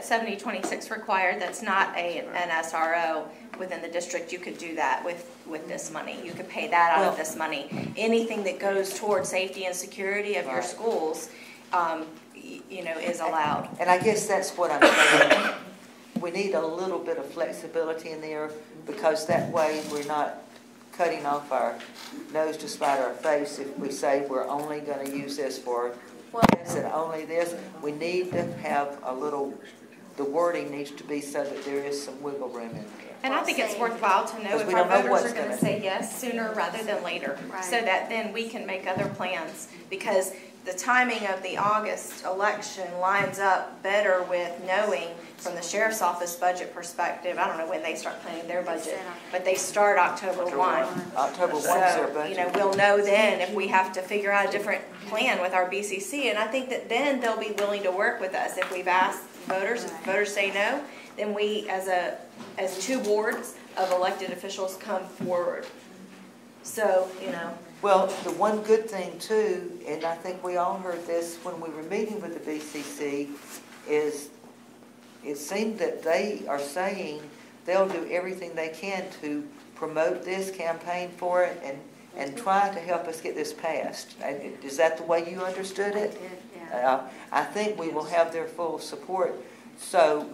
7026 required, that's not an SRO within the district. You could do that with this money. You could pay that out of this money. Anything that goes toward safety and security of your schools, is allowed. And I guess that's what I'm saying. We need a little bit of flexibility in there, because that way we're not cutting off our nose to spite our face if we say we're only going to use this for this and only this. We need to have the wording needs to be so that there is some wiggle room in there. And I think it's worthwhile to know Because if we our don't know voters what's are going gonna- to say yes sooner rather than later, so that then we can make other plans, because the timing of the August election lines up better with knowing from the sheriff's office budget perspective. I don't know when they start planning their budget, but they start October 1. October 1's their So, budget. we'll know then if we have to figure out a different plan with our BCC, and I think that then they'll be willing to work with us. If we've asked voters, if voters say no, then we, as two boards of elected officials, come forward. So, Well, the one good thing too, and I think we all heard this when we were meeting with the BCC, is it seemed that they are saying they'll do everything they can to promote this, campaign for it, and try to help us get this passed. Is that the way you understood it? I think we will have their full support. So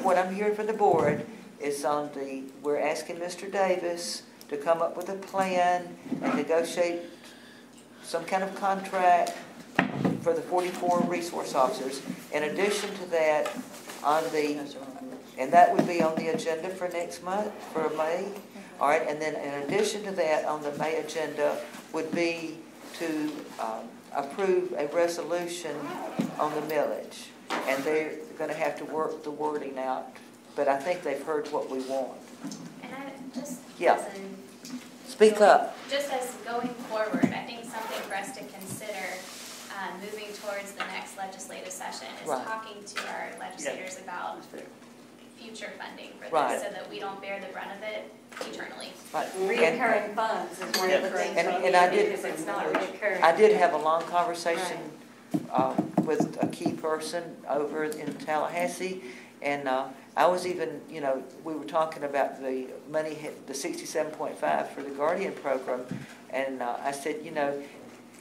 what I'm hearing from the board is we're asking Mr. Davis to come up with a plan and negotiate some kind of contract for the 44 resource officers. In addition to that, and that would be on the agenda for next month, for May. All right, and then in addition to that, on the May agenda would be to approve a resolution on the millage. And they're going to have to work the wording out, but I think they've heard what we want. And I just, Speak up. Just as going forward, I think something for us to consider moving towards the next legislative session is talking to our legislators about future funding for this, so that we don't bear the brunt of it eternally. Recurring funds is one of the things we need, because it's not recurring. I did have a long conversation with a key person over in Tallahassee, and I was even, we were talking about the money, the 67.5 for the Guardian program, and I said,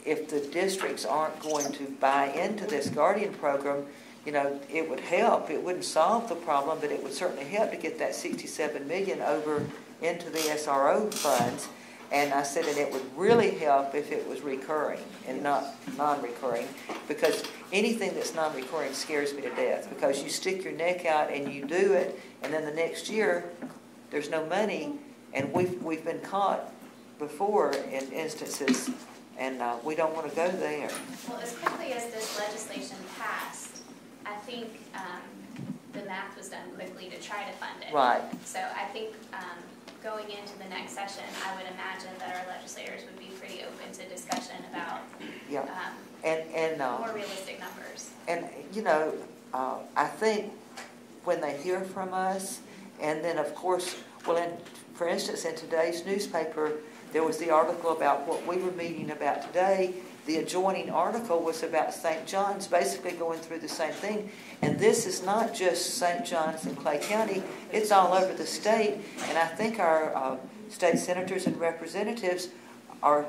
if the districts aren't going to buy into this Guardian program, it would help. It wouldn't solve the problem, but it would certainly help to get that $67 million over into the SRO funds. And I said, and it would really help if it was recurring and not non-recurring, because anything that's non-recurring scares me to death, because you stick your neck out and you do it, and then the next year there's no money, and we've been caught before in instances, and we don't want to go there. Well, as quickly as this legislation passed, I think the math was done quickly to try to fund it. Right. So I think going into the next session, I would imagine that our legislators would be pretty open to discussion about more realistic numbers. And, you know, I think when they hear from us, and then of course, well, for instance, in today's newspaper, there was the article about what we were meeting about today. The adjoining article was about St. John's, basically going through the same thing. And this is not just St. John's and Clay County, it's all over the state. And I think our state senators and representatives are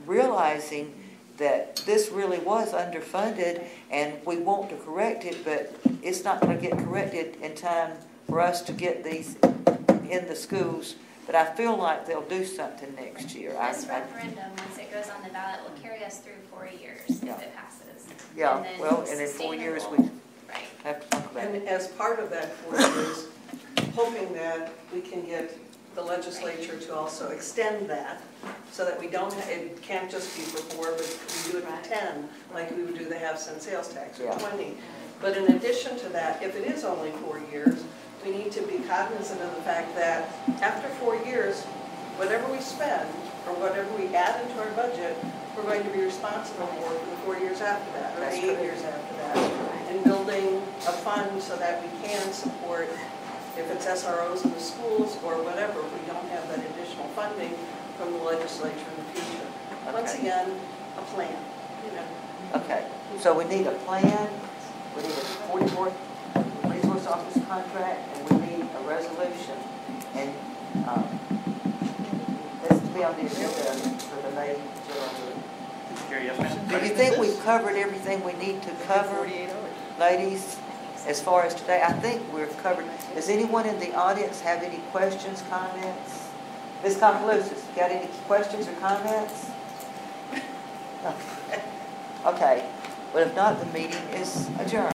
realizing that this really was underfunded, and we want to correct it, but it's not going to get corrected in time for us to get these in the schools. But I feel like they'll do something next year. This referendum, once it goes on the ballot, will carry us through 4 years if it passes. Yeah, and well, and in 4 years we have to talk about it. And as part of that 4 years, hoping that we can get the legislature to also extend that so that we don't, it can't just be for 4, but we do it for 10, like we would do the half-cent sales tax, or 20. But in addition to that, if it is only 4 years, we need to be cognizant of the fact that after 4 years, whatever we spend or whatever we add into our budget, we're going to be responsible for the 4 years after that, or 8 years after that, and building a fund so that we can support, if it's SROs in the schools or whatever, if we don't have that additional funding from the legislature in the future. Once again, a plan, you know. Okay, so we need a plan, we need a 44th resource office contract, and we need a resolution. And this will be on the agenda for the May, July. Do you think we've covered everything we need to cover, ladies, as far as today? I think we're covered. Does anyone in the audience have any questions, comments? Ms. Concalusis, got any questions or comments? No. Okay. Well, if not, the meeting is adjourned.